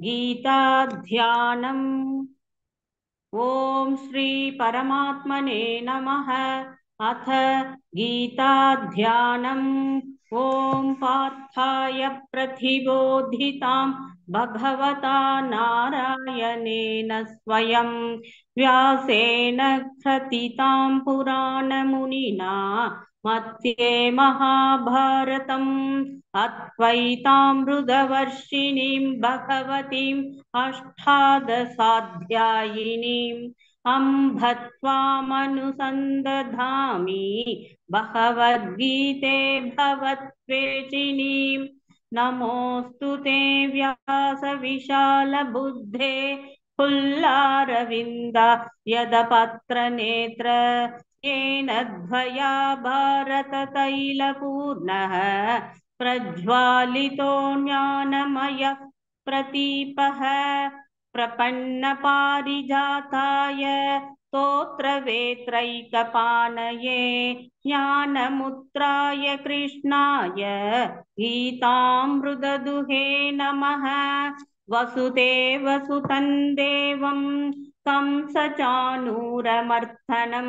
गीताध्यानम्। ओम श्री परमात्मने नमः। अथ गीताध्यानम्। ओम पार्थाय प्रतिबोधितां भगवता नारायणेन स्वयं व्यासेन कथितां पुराणमुनिना मध्ये महाभारतम् अद्वैतामृतवर्षिणीं भगवतीम् अष्टादशाध्यायिनीम् अम्ब त्वामनुसन्दधामि भगवद्गीते भवत्वेषिणीम्। नमोऽस्तु ते व्यासविशालबुद्धे फुल्लारविन्द यदपत्रनेत्र येन द्वया भारततैलपूर्णः प्रज्वालितो ज्ञानमयः प्रदीपः। प्रपन्नपारिजाताय स्तोत्रवेत्रैकपाणये ज्ञानमुद्राय कृष्णाय गीतामृतदुहे नमः। वसुदेवसुतं देवं कंसचाणूरमर्दनं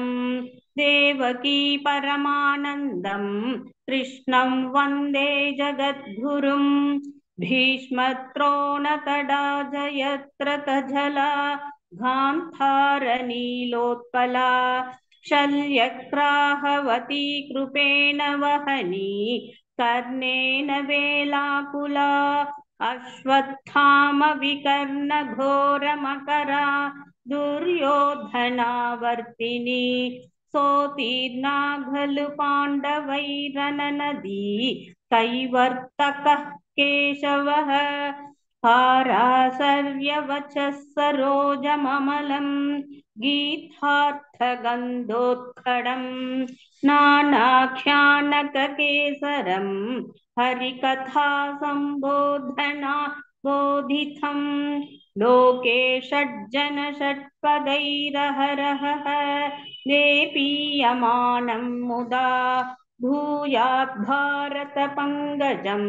देवकी परमानन्दं कृष्णं वन्दे जगद्गुरुं। भीष्मद्रोणतडा जयद्रथजला गान्धारनीलोत्पला शल्यग्राहवती कृपेण वहनी कर्णेन वेलाकुला अश्वत्थामविकर्णघोरमकरा दुर्योधनावर्तिनी सोतीर्णा खलु पाण्डवैरननदी कैवर्तकः केशवः। पाराशर्यवचः सरोजममलं गीतार्थगन्धोत्कटं नानाख्यानककेसरं हरिकथा संबोधना बोधितं। लोके षड्जन षट्पदैरहरः देपीयमानं मुदा भूयात् भारत पंकजं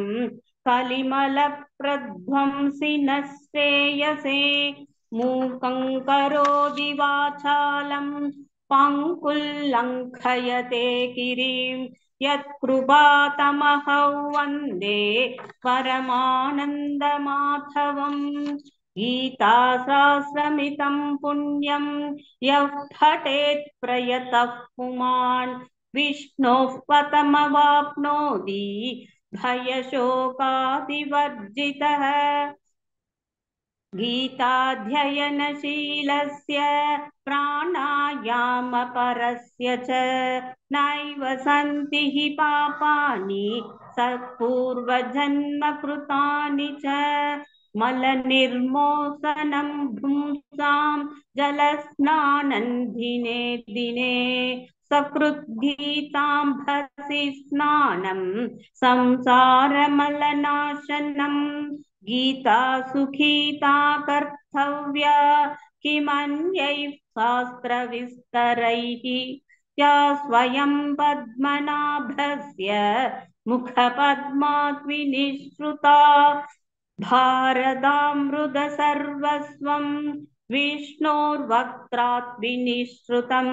कलिमलप्रध्वंसिनः श्रेयसे। मूकं करोति वाचालं पङ्कुल्लङ्घयते गिरिं यत्कृपातमहं वन्दे परमानन्दमाधवम्। गीताशास्त्रमिदं पुण्यं यः पठेत् प्रयतः पुमान् विष्णोः पदमवाप्नोति भयशोकादिवर्जितः। गीताध्ययनशीलस्य प्राणायामपरस्य च नैव सन्ति हि पापानि सत्पूर्वजन्मकृतानि च। मलनिर्मोचनं पुंसां जलस्नानं दिने दिने सकृद्गीताम्भसि स्नानं संसारमलनाशनम्। गीता सुखीता कर्तव्या किमन्यैः शास्त्रविस्तरैः या स्वयं पद्मनाभस्य मुखपद्मात् विनिश्रुता। भारतामृतसर्वस्वं विष्णोर्वक्त्रात् विनिश्रुतं।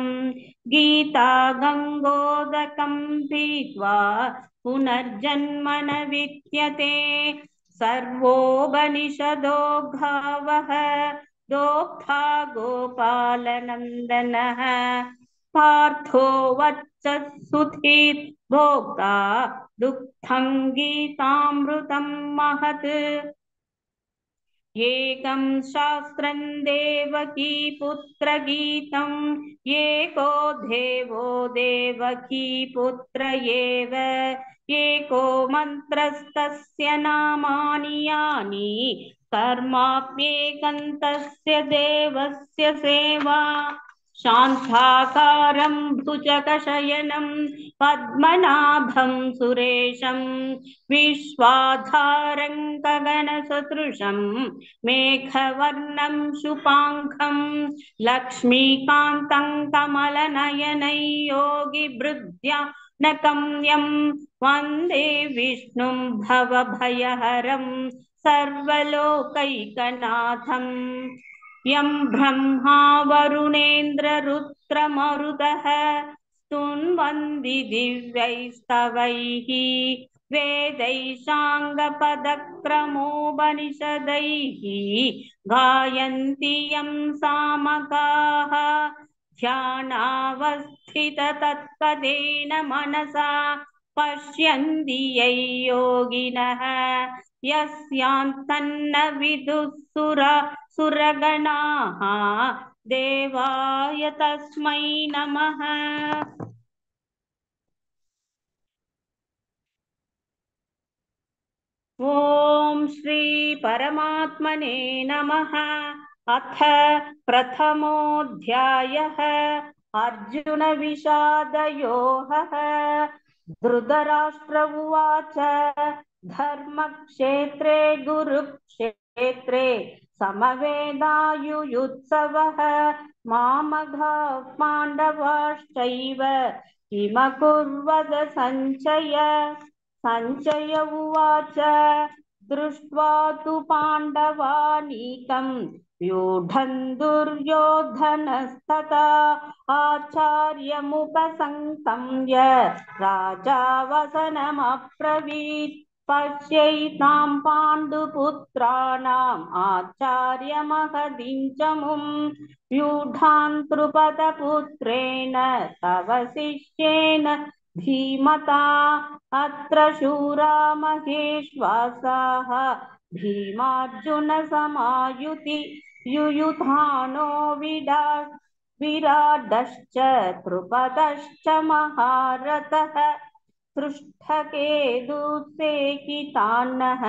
गीता गङ्गोदकं पीत्वा पुनर्जन्म न विद्यते। सर्वोपनिषदो गावः दोग्धा गोपालनन्दनः पार्थो वच्चः सुधीर् भोक्ता दुग्धं गीतामृतं महत्। एकं शास्त्रं देवकी पुत्रगीतं एको देवो देवकी पुत्र एव। एको मन्त्रस्तस्य नामानि यानि कर्माप्येकं तस्य देवस्य सेवा। शान्ताकारं भुजगशयनं पद्मनाभं सुरेशं विश्वाधारं गगनसदृशं मेघवर्णं शुभाङ्गं लक्ष्मीकान्तं कमलनयनं योगिभृत्यानगम्यं वन्दे विष्णुं भवभयहरं सर्वलोकैकनाथम् यं ब्रह्मा वरुणेन्द्ररुद्रमरुतः स्तुन्वन्ति दिव्यैस्तवैः वेदैः साङ्गपदक्रमोपनिषदैः गायन्ति यं सामगाः ध्यानावस्थिततत्पदेन मनसा पश्यन्ति यै योगिनः यस्यान्तन्न विदुः सुरगणाः देवाय तस्मै नमः। ॐ श्री परमात्मने नमः। अथ प्रथमोऽध्यायः अर्जुन विषादयोगः। धृतराष्ट्र उवाच धर्मक्षेत्रे गुरुक्षेत्रे समवेदायुयुत्सवः मामघाः पाण्डवाश्चैव किमकुर्वत सञ्चय। सञ्जय उवाच दृष्ट्वा तु पाण्डवानीकं व्यूढं दुर्योधनस्तथा आचार्यमुपसङ्गम्य राजा वचनमब्रवीत् पश्यैतां पाण्डुपुत्राणाम् आचार्यमहतीं च मुं व्यूढान् द्रुपदपुत्रेण तव शिष्येन धीमता अत्र शूरा महेश्वासाः भीमार्जुनसमायुति युयुधानो विराडश्च द्रुपदश्च महारथः पृष्ठकेतुसेकितानः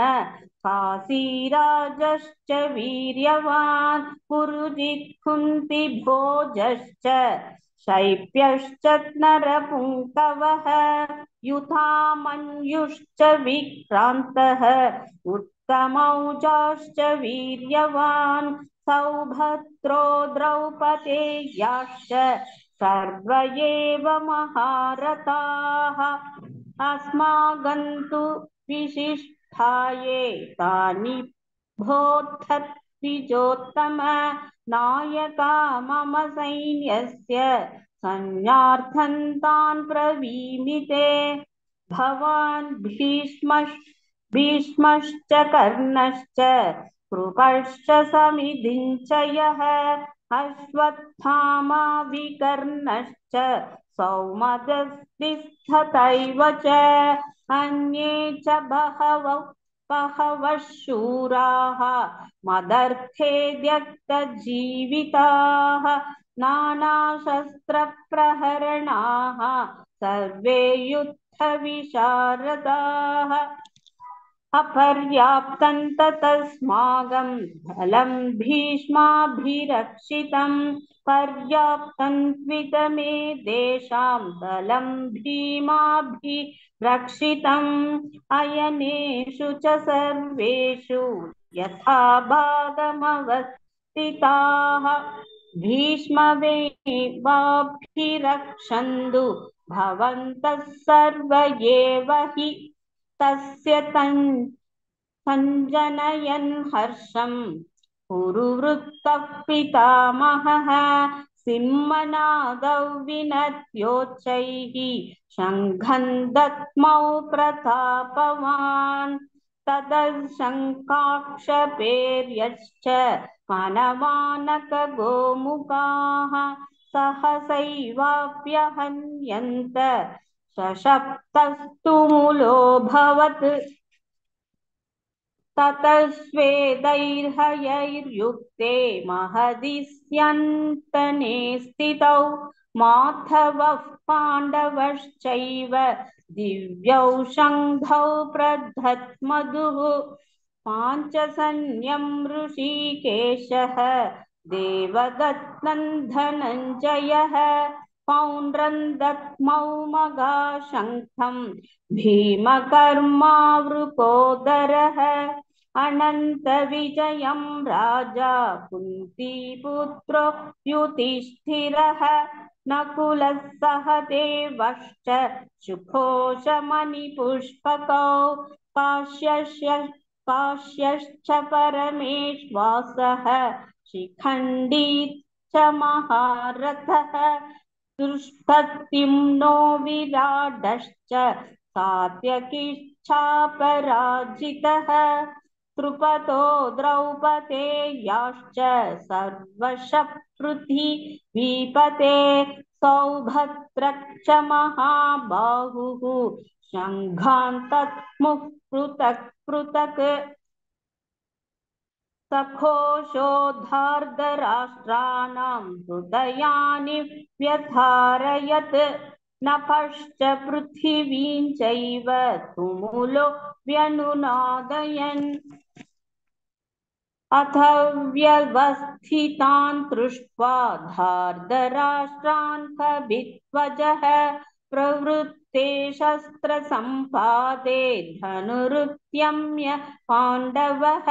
काशीराजश्च वीर्यवान् पुरुजित् कुन्तिभोजश्च शैप्यश्च नरपुङ्गवः युधामन्युश्च विक्रान्तः उत्तमौजाश्च वीर्यवान् सौभद्रो द्रौपदेयाश्च सर्व एव महारथाः अस्माकन्तु विशिष्टाये तानि भोद्धद्विजोत्तम नायका मम सैन्यस्य संज्ञार्थं तान् ब्रवीमि भवान् भीष्मश्च कर्णश्च कृपश्च समितिञ्चयः अश्वत्थामा विकर्णश्च सौमदस्तिष्ठतैव च अन्ये च बहवः शूराः मदर्थे त्यक्तजीविताः नानाशस्त्रप्रहरणाः सर्वे युद्धविशारदाः अपर्याप्तं तस्माकं बलं भीष्माभिरक्षितं पर्याप्तं त्विदमे देशां बलं भीमाभिरक्षितम् अयनेषु च सर्वेषु यथा भागमवस्थिताः भीष्ममेवाभिरक्षन्तु भवन्तः सर्व एव हि तस्य सञ्जनयन् हर्षं पुरुवृत्तः पितामहः सिंहनादौ विनद्योच्चैः शङ्खं दद्मौ प्रतापवान् ततः मानवानकगोमुखाः सहसैवाभ्यहन्यन्त सशप्तस्तु मूलोऽभवत् ततस्वेदैर्हयैर्युक्ते महदिस्यन्तने स्थितौ माधवः पाण्डवश्चैव दिव्यौ शङ्खौ प्रदध्मधुः पाञ्चजन्यं ऋषिकेशः देवदत्तं धनञ्जयः पौण्ड्रं दद्मौ मगाशङ्खं भीमकर्मावृकोदरः अनन्तविजयं राजा कुन्तीपुत्रो युधिष्ठिरः नकुलः सहदेवश्च सुघोषमणिपुष्पकौ काश्यश्च परमेश्वासः शिखण्डी च महारथः दुष्पत्तिम्नो विराडश्च सात्यकिच्छापराजितः द्रुपदो द्रौपदेयाश्च सर्वशः पृथिवीपते सौभद्रश्च महाबाहुः शङ्खान् तत्मुः पृथक् पृथक् सघोषोद्धार्तराष्ट्राणां हृदयानि व्यधारयत् नभश्च पृथिवीं चैव तुमुलो व्यनुनादयन् अथ व्यवस्थितान् दृष्ट्वा धार्तराष्ट्रान् कपिध्वजः प्रवृत्ते शस्त्रसम्पादे धनुरुद्यम्य पाण्डवः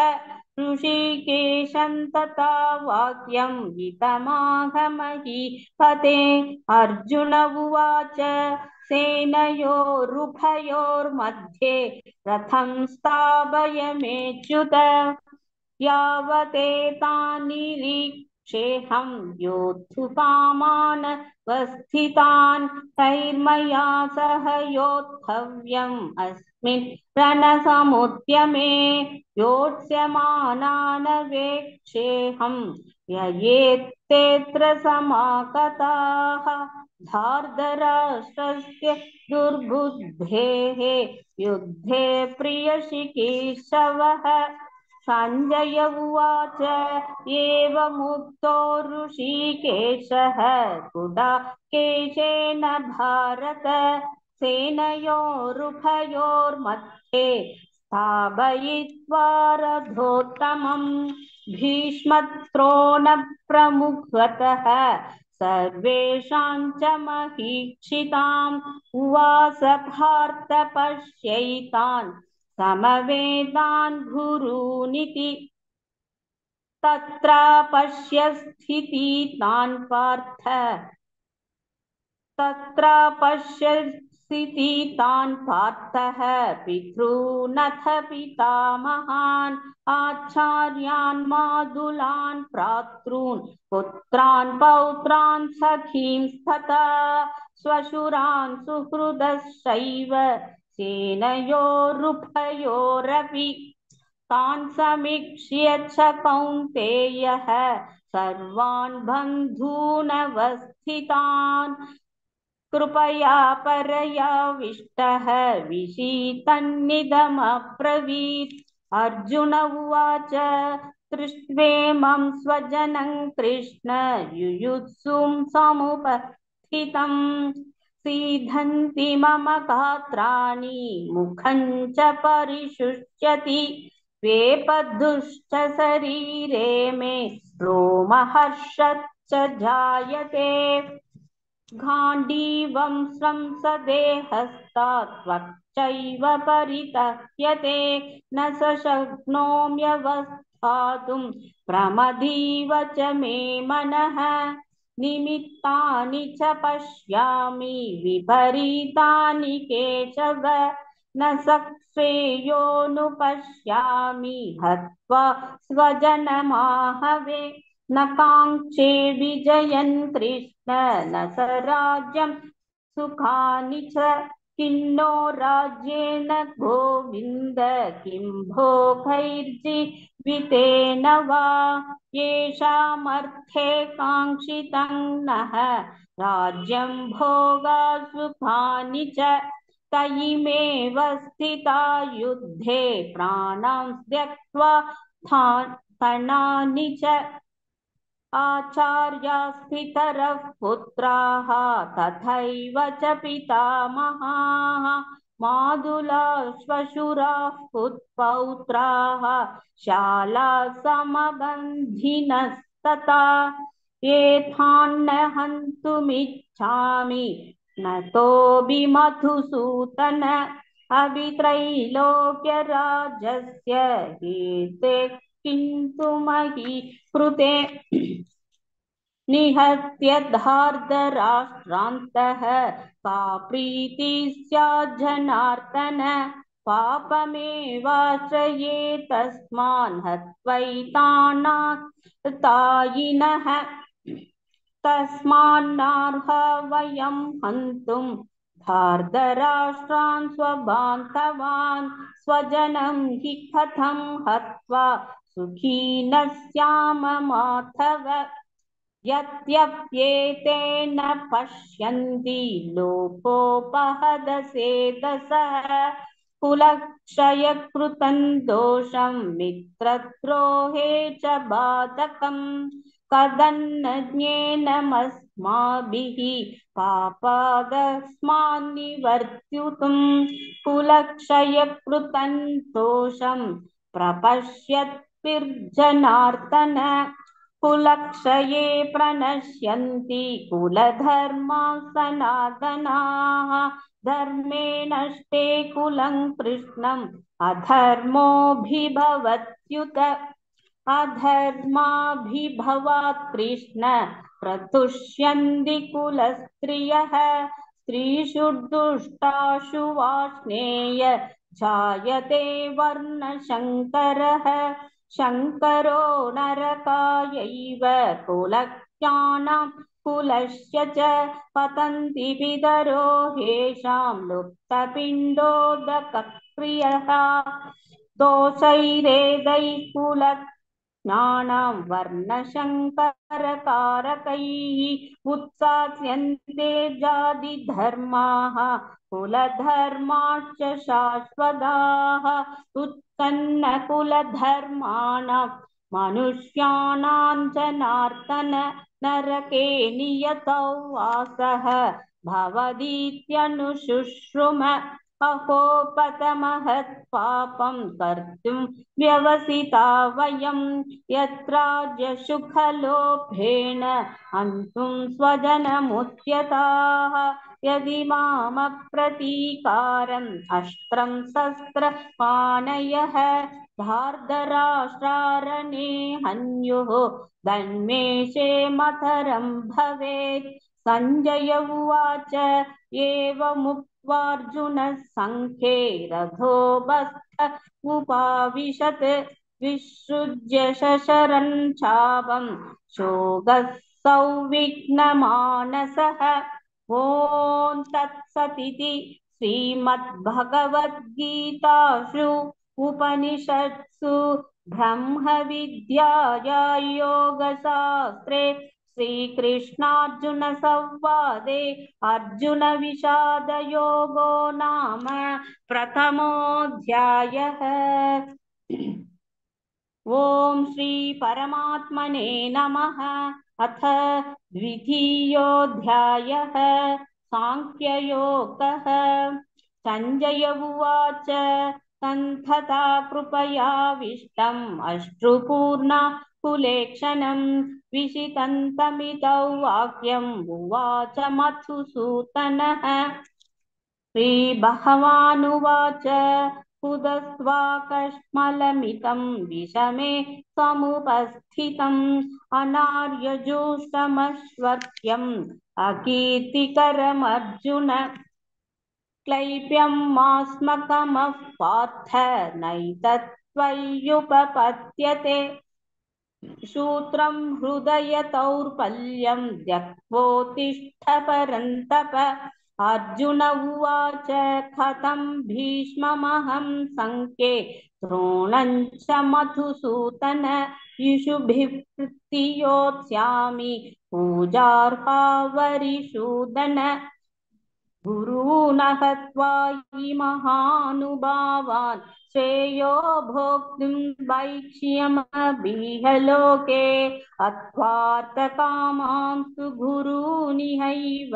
ऋषिकेशं तथा वाक्यं हितमागमहीपते अर्जुन उवाच सेनयोरुभयोर्मध्ये रथं स्थापयमेच्युत यावदेतान्निरीक्षेऽहं योद्धुकामान् वस्थितान् तैर्मया सह योद्धव्यम् अस्मिन् रणसमुद्यमे योत्स्यमानान् वेक्षेऽहं ययेत्तेऽत्र समागताः धार्तराष्ट्रस्य दुर्बुद्धेः युद्धे प्रियशिकेशवः सञ्जय उवाच एवमुक्तो ऋषिकेशः गुडाकेशेन भारत सेनयोरुभयोर्मध्ये स्थापयित्वा रथोत्तमम् भीष्मद्रोणप्रमुखतः सर्वेषां च महीक्षिताम् उवास पार्थ पश्यैतान् समवेदान् गुरूनिति तत्र पश्य स्थितितान् पार्थ पार्थः पितॄनथ पितामहान् आचार्यान् मातुलान् भ्रातॄन् पुत्रान् पौत्रान् सखींस्तथा श्वशुरान् सुहृदश्चैव सेनयोरुभयोरपि तान् समीक्ष्य च कौन्तेयः सर्वान् बन्धूनवस्थितान् कृपया परयाविष्टः विषीतन्निदमब्रवीत् अर्जुन उवाच दृष्ट्वेमं स्वजनं कृष्ण युयुत्सुं समुपस्थितम् सीदन्ति मम गात्राणि मुखं च परिशुष्यति वेपदुश्च शरीरे मे रोमहर्षश्च जायते गाण्डीवं स्रंसते हस्तात् त्वच्चैव परितह्यते न शक्नोम्यवस्थातुं प्रमदीव च मे मनः निमित्तानि च पश्यामि विपरीतानि केशव न श्रेयोनुपश्यामि हत्वा स्वजनमाहवे न काङ्क्षे विजयन् कृष्ण न स राज्यं सुखानि च किन्नो राज्येन गोविन्द किं भोगैर्जीवितेन वा येषामर्थे काङ्क्षितं नः राज्यं भोगा सुखानि च तयिमेव स्थिता युद्धे प्राणां त्यक्त्वा धनानि च आचार्यास्थितरः पुत्राः तथैव च पितामहाः मातुलाः श्वशुराः पुत्रपौत्राः शालाः समबन्धिनस्तथा एतान्न हन्तुमिच्छामि न तोऽपि मधुसूदन अभित्रैलोक्यराजस्य हेते किन्तु मही कृते निहत्य धार्तराष्ट्रान्तः का प्रीतिः स्यात् जनार्दन पापमेवाश्रये तस्मान् हत्वैतानातायिनः तस्मान्नार्ह वयं हन्तुं धार्तराष्ट्रान् स्वबान्धवान् स्वजनं हि कथं हत्वा सुखिनः स्याम माधव यद्यप्येतेन पश्यन्ति लोकोपहदसेदसः कुलक्षयकृतं दोषं मित्रद्रोहे च बाधकम् कदन्नज्ञेनमस्माभिः पापादस्मान्निवर्त्युतुं कुलक्षयकृतं दोषं प्रपश्यद्भिर्जनार्दन कुलक्षये प्रणश्यन्ति कुलधर्मा सनातनाः धर्मे नष्टे कुलं कृष्णम् अधर्मोऽभिभवत्युत अधर्माभिभवात् कृष्ण प्रतुष्यन्ति कुलस्त्रियः स्त्रीषु दुष्टाशु वार्ष्णेय जायते वर्णशङ्करः शङ्करो नरकायैव कुलज्ञानां कुलस्य च पतन्ति पितरो येषां लुप्तपिण्डोदकक्रियः दोषैरेदैः कुलज्ञानां वर्णशङ्करकारकैः उत्साद्यन्ते जातिधर्माः कुलधर्माश्च शाश्वताः उत्सन्नकुलधर्माणां मनुष्याणां जनार्दन नरके नियतौ वासः भवतीत्यनुशुश्रुम अहो पतमहत् पापं कर्तुं व्यवसिता वयं यत्राज्यसुखलोभेन हन्तुं स्वजनमुद्यताः यदि मामप्रतीकारम् अस्त्रं शस्त्रपाणयः धार्तराष्ट्रारणे हन्युः धन्मेषे मतरं भवेत् सञ्जय उवाच एवमुक्त्वार्जुनः सङ्ख्ये रथोपस्थ उपाविशत् विसृज्य शशरं चापं शोकः सौविघ्नमानसः ॐ तत्सदिति श्रीमद्भगवद्गीतासु उपनिषत्सु ब्रह्मविद्याया योगशास्त्रे श्रीकृष्णार्जुनसंवादे अर्जुनविषादयोगो नाम प्रथमोऽध्यायः। ॐ श्री परमात्मने नमः। अथ द्वितीयोऽध्यायः सांख्ययोगः। सञ्जय उवाच तथा कृपयाविष्टम् अश्रुपूर्णा कुलेक्षणं विषितन्तमितौ वाक्यम् उवाच मधुसूदनः। श्रीभगवानुवाच कुतस्त्वाकश्मलमितं विषमे समुपस्थितम् अनार्यजुष्टमश्वर्क्यम् अकीर्तिकरमर्जुन क्लैप्यमास्मकमः पार्थ नैतत्त्वय्युपपद्यते सूत्रं हृदयदौर्बल्यं त्यक्त्वोत्तिष्ठ परन्तप। अर्जुन उवाच कथं भीष्ममहं सङ्ख्ये द्रोणं च मधुसूदन इषुभिः प्रतियोत्स्यामि पूजार्हा वरिसूदन गुरून् हत्वा हि महानुभावान् श्रेयो भोक्तुं वैक्ष्यमपीह लोके अत्वार्थकामांस्तु गुरूनिहैव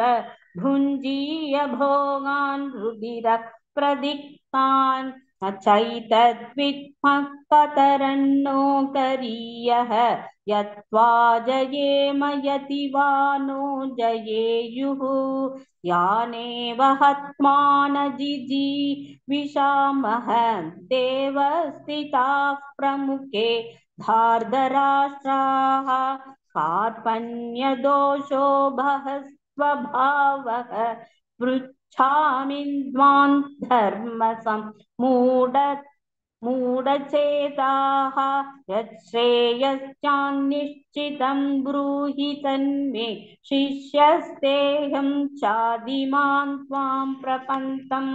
भुञ्जीय भोगान् रुधिरप्रदिक्तान् न चैतद्विद्मः कतरन्नो गरीयः यत्त्वा जयेम यदि वा नो जयेयुः यानेव हत्मानजिजीविषामः देवस्थिताः प्रमुखे धार्तराष्ट्राः कार्पण्यदोषो बहस्वभावः पृच्छामि त्वां मूढचेताः यच्छ्रेयश्चान्निश्चितं ब्रूहि तन्मे शिष्यस्तेऽहं चादिमां त्वां प्रपन्नम्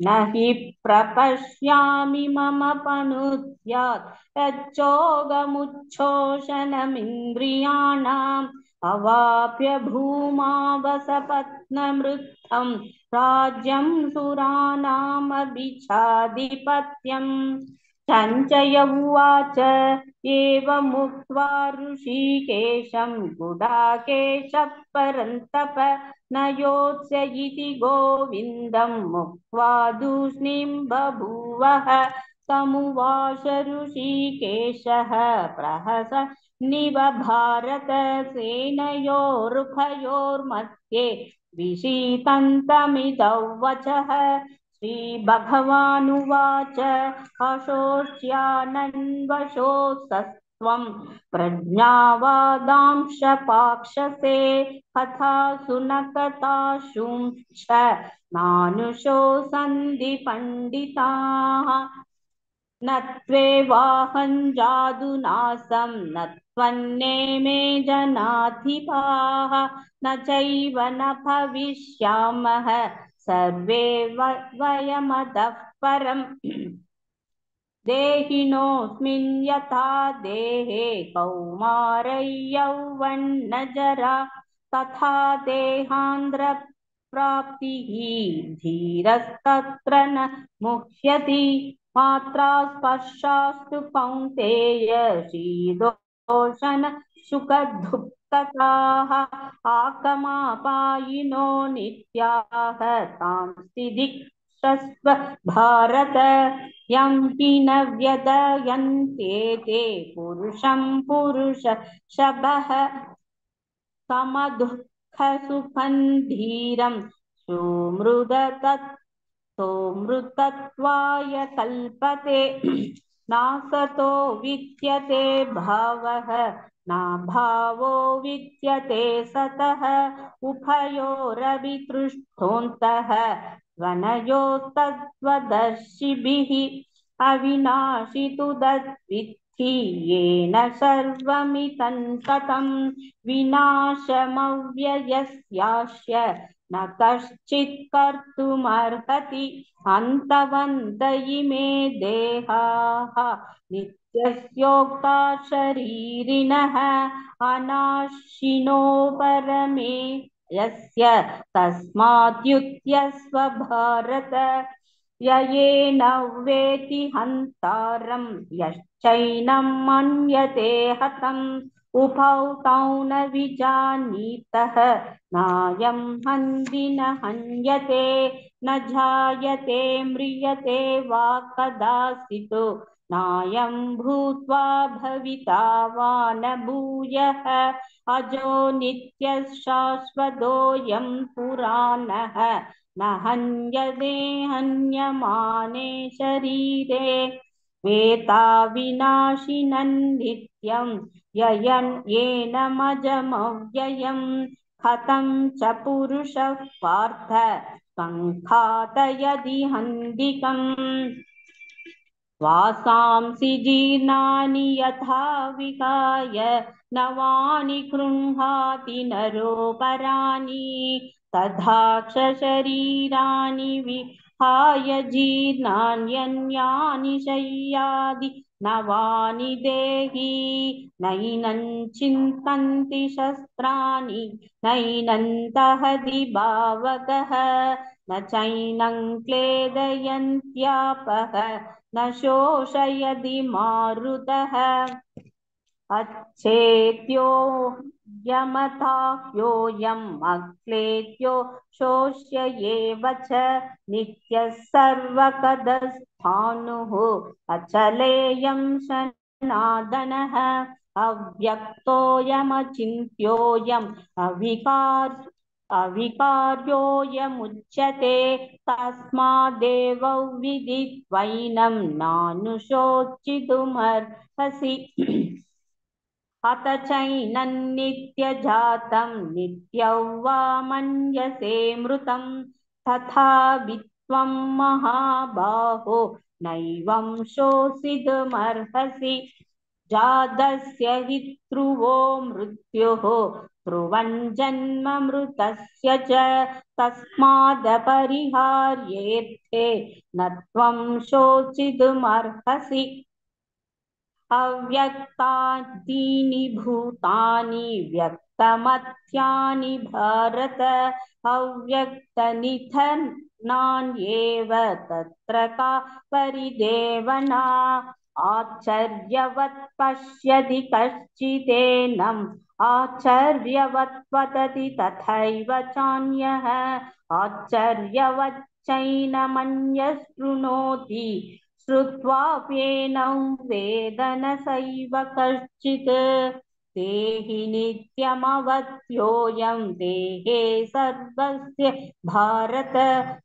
न हि प्रपश्यामि मम पनुद्यात् यच्चोगमुच्छोषणमिन्द्रियाणाम् अवाप्य भूमावसपत्नमृद्धं राज्यं सुराणामभिचाधिपत्यम् सञ्जय उवाच एवमुक्त्वा ऋषिकेशं गुडाकेशः परन्तप न योत्स्य इति गोविन्दं मुक्त्वा तूष्णीं बभूवः समुवाच ऋषिकेशः प्रहसन्निव भारत सेनयोरुभयोर्मध्ये विषीदन्तमिदौ वचः श्रीभगवानुवाच अशोच्यानन्वशोऽसस्त्वं प्रज्ञावादांश पाक्षसे कथासु न कथाशुंश्च नानुशोसन्ति पण्डिताः न त्वेवाहं जादुनासं न त्वन्नेमे जनाधिपाः न चैव न भविष्यामः सर्वे वयमतः परम् देहिनोऽस्मिन् यथा देहे कौमारै यौवनजरा तथा देहान्ध्रप्राप्तिः धीरस्तत्र न मुह्यति मात्रा स्पर्शास्तु कौन्तेय शीतोष्ण सुखदुःखताः आगमापायिनो नित्याः तांस्ति दिक्षस्व भारत यं हि न व्यदयन्ते ते पुरुषं पुरुषशबः समदुःखसुखं धीरं सोमृतत्वाय कल्पते नासतो विद्यते भावः नाभावो विद्यते सतः उभयोरपि दृष्टोऽन्तः वनयोस्तद्वदर्शिभिः अविनाशि तु तद्विद्धि येन सर्वमिदं ततं विनाशमव्ययस्यास्य न कश्चित् कर्तुमर्हति अन्तवन्त इमे देहाः नित्यस्योक्ता शरीरिणः अनाशिनो परमे यस्य तस्माद्युध्यस्व भारत येन वेति हन्तारं यश्चैनं मन्यते हतम् उभौ तौ न विजानीतः नायं हन्ति न हन्यते न जायते म्रियते वा कदाचित् नायं भूत्वा भविता वा न भूयः अजो नित्यः शाश्वतोऽयं पुराणः न हन्यते हन्यमाने शरीरे वेता विनाशिनं नित्यं येनमजमव्ययं कथं च पुरुषः पार्थ संघातयति हन्तिकम् वासांसि जीर्णानि यथा विहाय नवानि गृह्णाति नरोपराणि तथा शरीराणि विहाय जीर्णान्यन्यानि शय्यादि नवानि देहि नैनं चिन्तन्ति शस्त्राणि नैनं दहति भावकः न चैनं क्लेदयन्त्यापः न शोषयति मारुतः अच्छेद्यो यमताह्योऽयम् अक्लेद्यो शोष्य एव च नित्यः सर्वगतस्थाणुः अचलेयं सनातनः अव्यक्तोऽयमचिन्त्योऽयम् अविकार्योऽयमुच्यते तस्मादेव विदित्वैनं नानुशोचितुमर्हसि अथ चैनन्नित्यजातं नित्यं वा मन्यसे मृतं तथा वित्वं महाबाहो नैवं शोषितुमर्हसि जातस्य हि ध्रुवो मृत्युः ध्रुवं जन्म मृतस्य च तस्मादपरिहार्येऽर्थे न त्वं शोचितुमर्हसि अव्यक्तादीनि भूतानि व्यक्तमध्यानि भारत अव्यक्तनिधनान्येव तत्र का परिदेवना आश्चर्यवत् पश्यति कश्चिदेनम् आश्चर्यवत् वदति तथैव चान्यः आश्चर्यवच्चैनमन्यः शृणोति श्रुत्वाप्येनं वेद न सैव कश्चित् देहि नित्यमवध्योऽयं देहे सर्वस्य भारत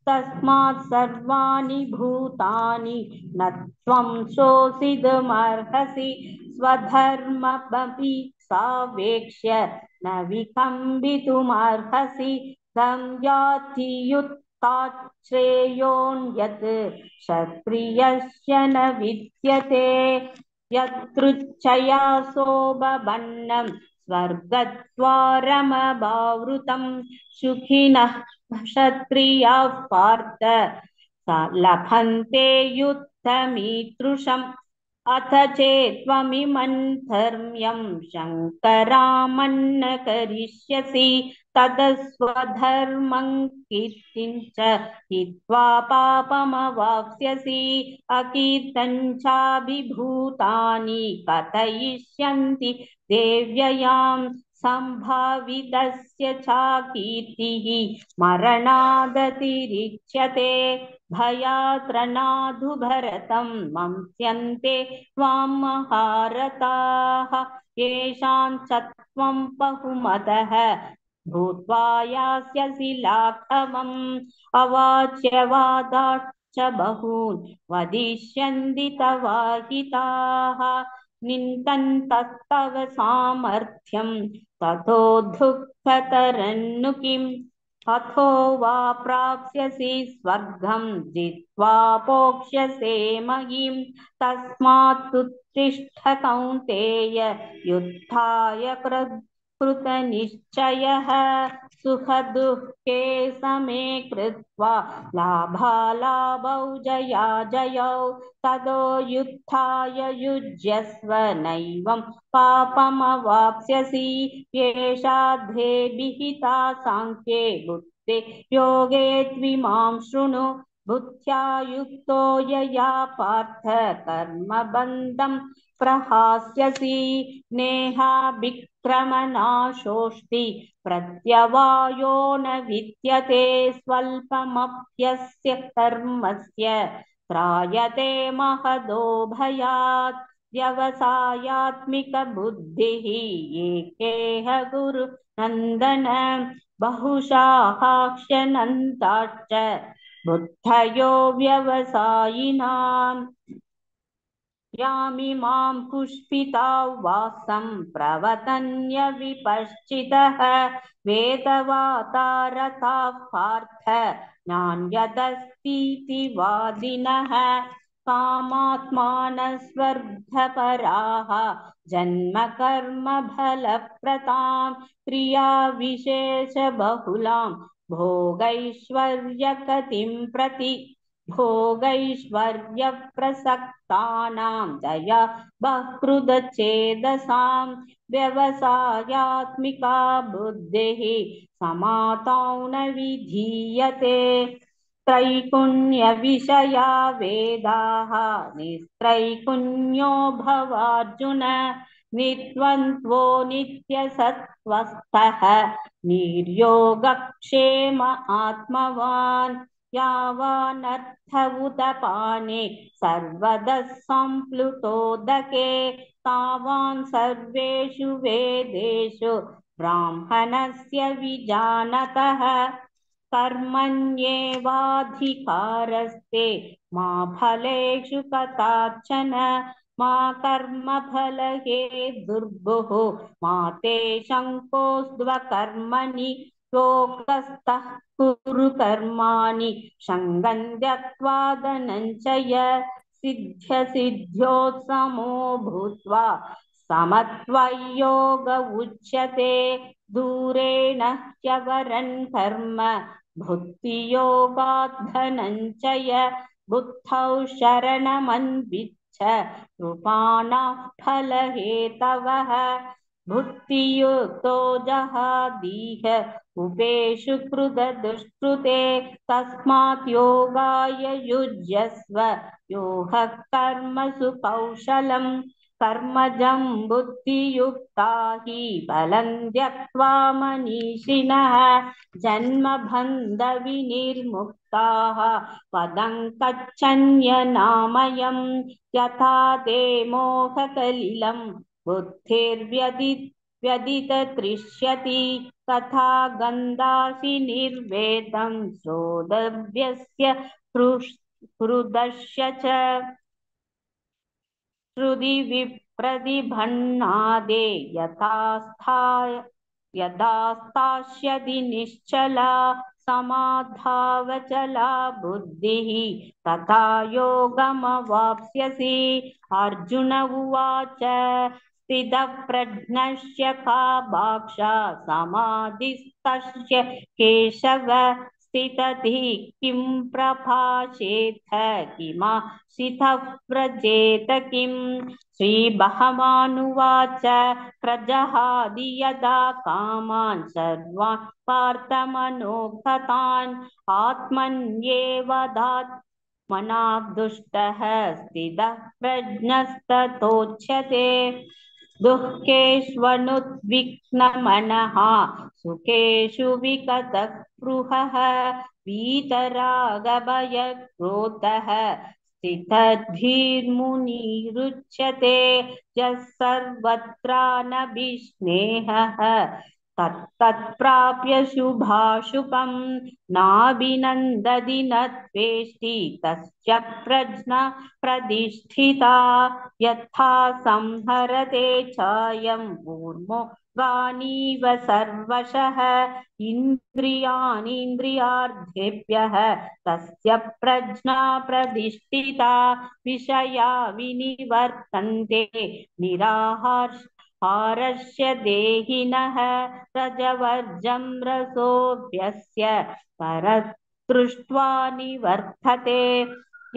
तस्मात् सर्वाणि भूतानि न त्वं शोषितुमर्हसि स्वधर्ममपि सावेक्ष्य न विकम्पितुमर्हसि तं याति श्रेयोन्यत् क्षत्रियस्य न विद्यते यदृच्छया सोपबन्नं स्वर्गद्वारमवावृतं सुखिनः क्षत्रियाः पार्थ लभन्ते युद्धमीदृशम् अथ चेत्त्वमिमं धर्म्यं शङ्करामन्न करिष्यसि तदस्वधर्मं कीर्तिं च हित्वा पापमवाप्स्यसि अकीर्तं चाभिभूतानि कथयिष्यन्ति देव्ययां सम्भावितस्य चाकीर्तिः मरणादतिरिच्यते भयात्रनादु भरतं मंस्यन्ते त्वां महारथाः येषां च त्वं बहुमतः भूत्वा यास्यसि लाघवम् अवाच्यवादाश्च बहून् वदिष्यन्ति तवाहिताः निन्दन्तस्तव सामर्थ्यं ततो दुःखतरन्नु किम् अथो वा प्राप्स्यसि स्वर्गं जित्वा भोक्ष्यसे महीं तस्मात् उत्तिष्ठ कौन्तेय युद्धाय कृतनिश्चयः सुखदुःखे समे कृत्वा लाभालाभौ जयाजयौ ततो युद्धाय युज्यस्व नैवं पापमवाप्स्यसि येषा विहिता सांख्ये बुद्धे योगे त्विमां शृणु बुद्ध्या युक्तो यया पार्थ कर्मबन्धं प्रहास्यसि नेहाभिक्रमनाशोऽस्ति प्रत्यवायो न विद्यते स्वल्पमप्यस्य कर्मस्य त्रायते महदो भयात् व्यवसायात्मिक बुद्धिः एकेह गुरु नन्दन बहुशाखाक्ष्यनन्ताश्च बुद्धयो व्यवसायिनाम् यामिमां पुष्पिता वासं प्रवतन्यविपश्चितः वेदवातारताः पार्थ नान्यदस्तीति वादिनः कामात्मानस्वर्गपराः जन्मकर्मफलप्रदां क्रियाविशेषबहुलां भोगैश्वर्यगतिं प्रति भोगैश्वर्यप्रसक्तानां दया बहृदचेदसां व्यवसायात्मिका बुद्धिः समातौ न विधीयते त्रैगुण्यविषया वेदाः निस्त्रैगुण्यो भवार्जुन निद्वन्द्वो नित्यसत्त्वस्थः निर्योगक्षेम आत्मवान् यावानर्थ उदपाने सर्वतः सम्प्लुतोदके तावान् सर्वेषु वेदेषु ब्राह्मणस्य विजानतः कर्मण्येवाधिकारस्ते मा फलेषु कदाचन मा कर्मफलहे दुर्गुः मा ते शङ्कोस्त्वकर्मणि लोकस्थः कुरु कर्माणि सङ्गं त्यक्त्वा धनञ्जय सिद्ध्यसिद्ध्योत्समो भूत्वा समत्वयोग उच्यते दूरेण ह्यवरन् कर्म भुक्तियोगात् धनञ्जय बुद्धौ शरणमन्विच्छ कृपाणाः फलहेतवः भुक्तियुक्तो जहादीह उपेषु कृतदुष्कृते तस्मात् योगाय युज्यस्व योगः कर्मसु कौशलम् कर्मजं बुद्धियुक्ता हि बलं त्यक्त्वा मनीषिणः जन्मबन्धविनिर्मुक्ताः पदं गच्छन्यनामयम् यथा ते मोहकलिलं बुद्धिर्व्यदितृष्यति तथा गन्धासि निर्वेदं श्रोतव्यस्य हृदस्य च श्रुति विप्रतिभन्नादे यदा स्थास्यति निश्चला समाधावचला बुद्धिः तथा योगमवाप्स्यसि अर्जुन उवाच स्थितप्रज्ञस्य का भाषा समाधिस्तस्य केशव स्थितधिः किं प्रभाषेत किमाशितः व्रजेत किं श्रीभगवानुवाच प्रजहाति यदा कामान् सर्वान् पार्थमनोगतान् आत्मन्येवात्मना दुष्टः स्थितः प्रज्ञस्तथोच्यते दुःखेष्वनुद्विग्नमनः सुखेषु विगतस्पृहः वीतरागभयक्रोधः स्थितधीर्मुनिरुच्यते यः सर्वत्रानभिस्नेहः तत्तत्प्राप्य शुभाशुभं नाभिनन्दति न द्वेष्टि तस्य प्रज्ञा प्रतिष्ठिता यथा संहरते चायं कूर्मो गानीव सर्वशः इन्द्रियाणीन्द्रियार्थेभ्यः तस्य प्रज्ञा प्रतिष्ठिता विषया विनिवर्तन्ते निराहारस्य देहिनः रजवर्जं रसोऽभ्यस्य परदृष्ट्वा निवर्तते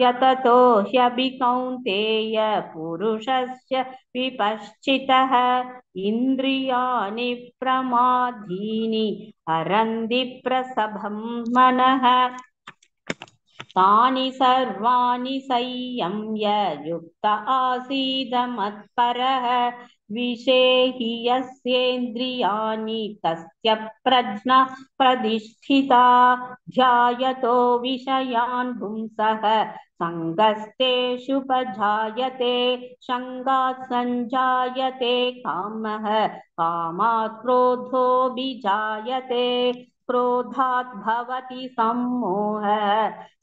यततो ह्यभिकौन्तेय पुरुषस्य विपश्चितः इन्द्रियाणि प्रमादीनि हरन्ति प्रसभं मनः तानि सर्वाणि संयम्य युक्त आसीद मत्परः विषेहि यस्येन्द्रियाणि तस्य प्रज्ञा प्रतिष्ठिता ध्यायतो विषयान् पुंसः सङ्गस्तेषुपजायते सङ्गात् सञ्जायते कामः कामात् क्रोधोऽभिजायते क्रोधात् भवति सम्मोहः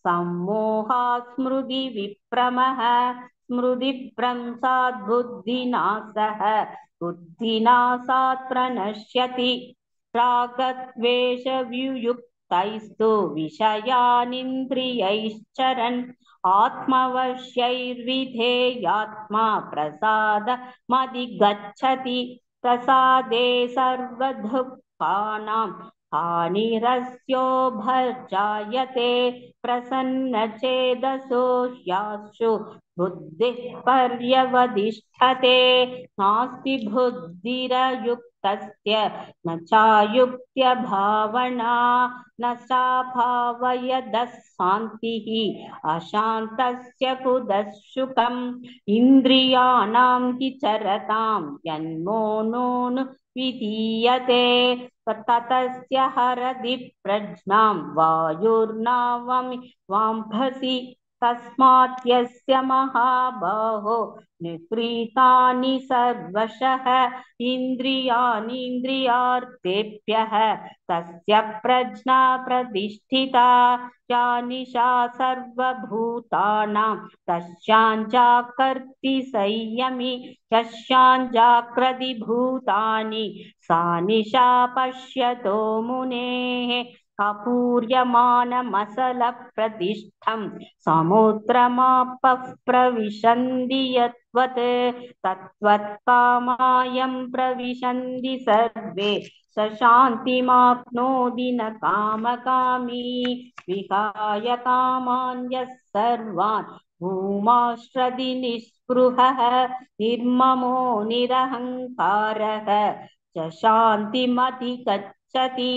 सम्मोहात् स्मृतिविभ्रमः स्मृतिभ्रंशात् बुद्धिनाशः बुद्धिनाशात् प्रणश्यति रागद्वेषवियुक्तैस्तु विषयानिन्द्रियैश्चरन् आत्मवश्यैर्विधेयात्मा प्रसादमधिगच्छति प्रसादे सर्वदुःखानां हानिरस्योभजायते प्रसन्नचेदसो ह्याशु बुद्धिः पर्यवतिष्ठते नास्ति बुद्धिरयुक्तस्य न चायुक्त्य भावना न सा भावयदः शान्तिः अशान्तस्य कुतः सुखम् इन्द्रियाणां हि चरतां यन्मोनो विधीयते ततस्य हरति प्रज्ञां वायुर्नावमि वाम्भसि तस्मात् यस्य महाबाहो निगृहीतानि सर्वशः इन्द्रियाणीन्द्रियार्थेभ्यः तस्य प्रज्ञा प्रतिष्ठिता या निशा सर्वभूतानां तस्यां जागर्ति संयमी यस्यां जाग्रति भूतानि सा निशा पश्यतो मुनेः अपूर्यमानमसलप्रतिष्ठं समुद्रमापः प्रविशन्ति यद्वत् तद्वत्कामायं प्रविशन्ति सर्वे स शान्तिमाप्नोति न कामकामी विहाय कामान् यः सर्वान् भूमाश्रति निःस्पृहः निर्ममो निरहङ्कारः च शान्तिमधिगच्छति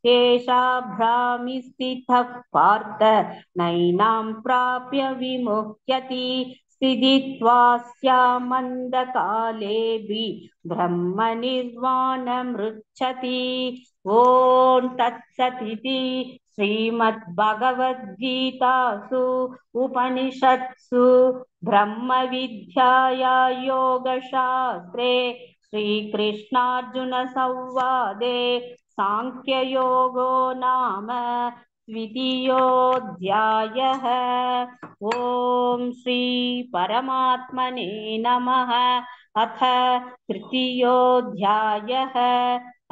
एषा भ्रामि स्थितः पार्थ नैनां प्राप्य विमुह्यति स्थितित्वास्यामन्धकालेऽपि ब्रह्मनिर्वाणमृच्छति ॐ तत्सदिति श्रीमद्भगवद्गीतासु उपनिषत्सु ब्रह्मविद्याया योगशास्त्रे श्रीकृष्णार्जुनसंवादे सांख्ययोगो नाम द्वितीयोऽध्यायः। ॐ श्री परमात्मने नमः। अथ तृतीयोऽध्यायः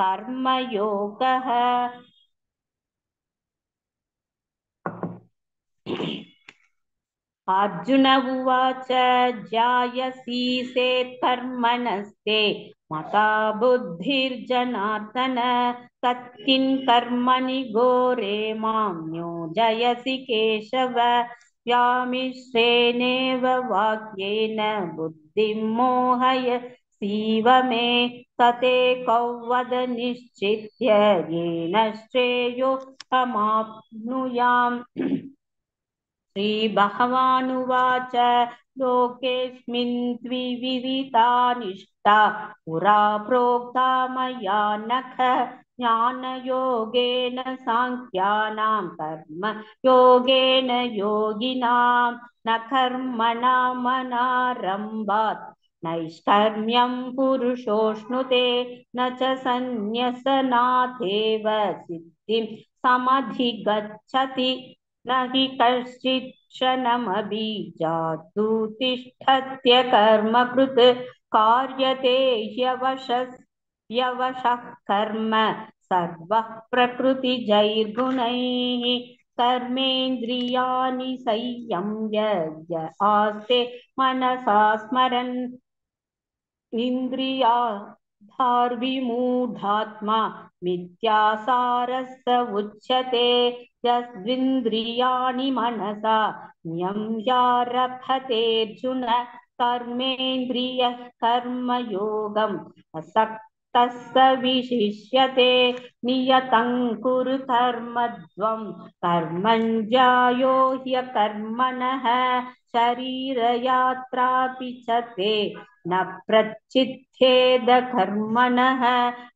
कर्मयोगः। अर्जुन उवाच जायसी चेत् कर्मणस्ते मता बुद्धिर्जनार्दन तत्किं कर्मणि घोरे मां नियोजयसि केशव व्यामिश्रेणेव वाक्येन बुद्धिं मोहयसीव मे ततेको वद निश्चित्य येन श्रेयोऽहमाप्नुयाम्। श्रीभगवानुवाच लोकेऽस्मिन् द्विविधा निष्ठा पुरा प्रोक्ता मया नख ज्ञानयोगेन साङ्ख्यानां कर्मयोगेन योगिनां न कर्मणामनारम्भात् नैष्कर्म्यं पुरुषोऽश्नुते न च सन्न्यसनादेव सिद्धिं समधिगच्छति न हि कश्चित् क्षणमपि जातु तिष्ठत्य कर्मकृत् कार्यते ह्यवशः कर्म सर्वः प्रकृतिजैर्गुणैः कर्मेन्द्रियाणि संयम्य य आस्ते मनसा स्मरन् इन्द्रियार्थार्विमूढात्मा मिथ्याचारः उच्यते यस्त्विन्द्रियाणि मनसा नियम्यारभतेऽर्जुन कर्मेन्द्रियः कर्मयोगम् असक्तः स विशिष्यते नियतं कुरु कर्मद्वं कर्मञ्जायो ह्यकर्मणः शरीरयात्रापि च ते न प्रचिच्छेद कर्मणः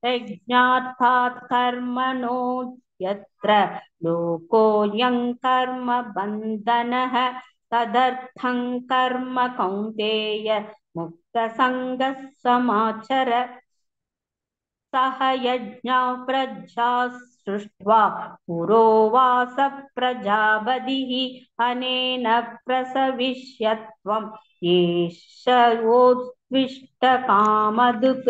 यज्ञार्थात् कर्मणो यत्र लोकोऽयं कर्म बन्धनः तदर्थं कर्म कौन्तेय मुक्तसङ्गः समाचर सह यज्ञः प्रजा सृष्ट्वा पुरोवास प्रजापतिः अनेन प्रसविष्यत्वं येषवोत्विष्टकामधुक्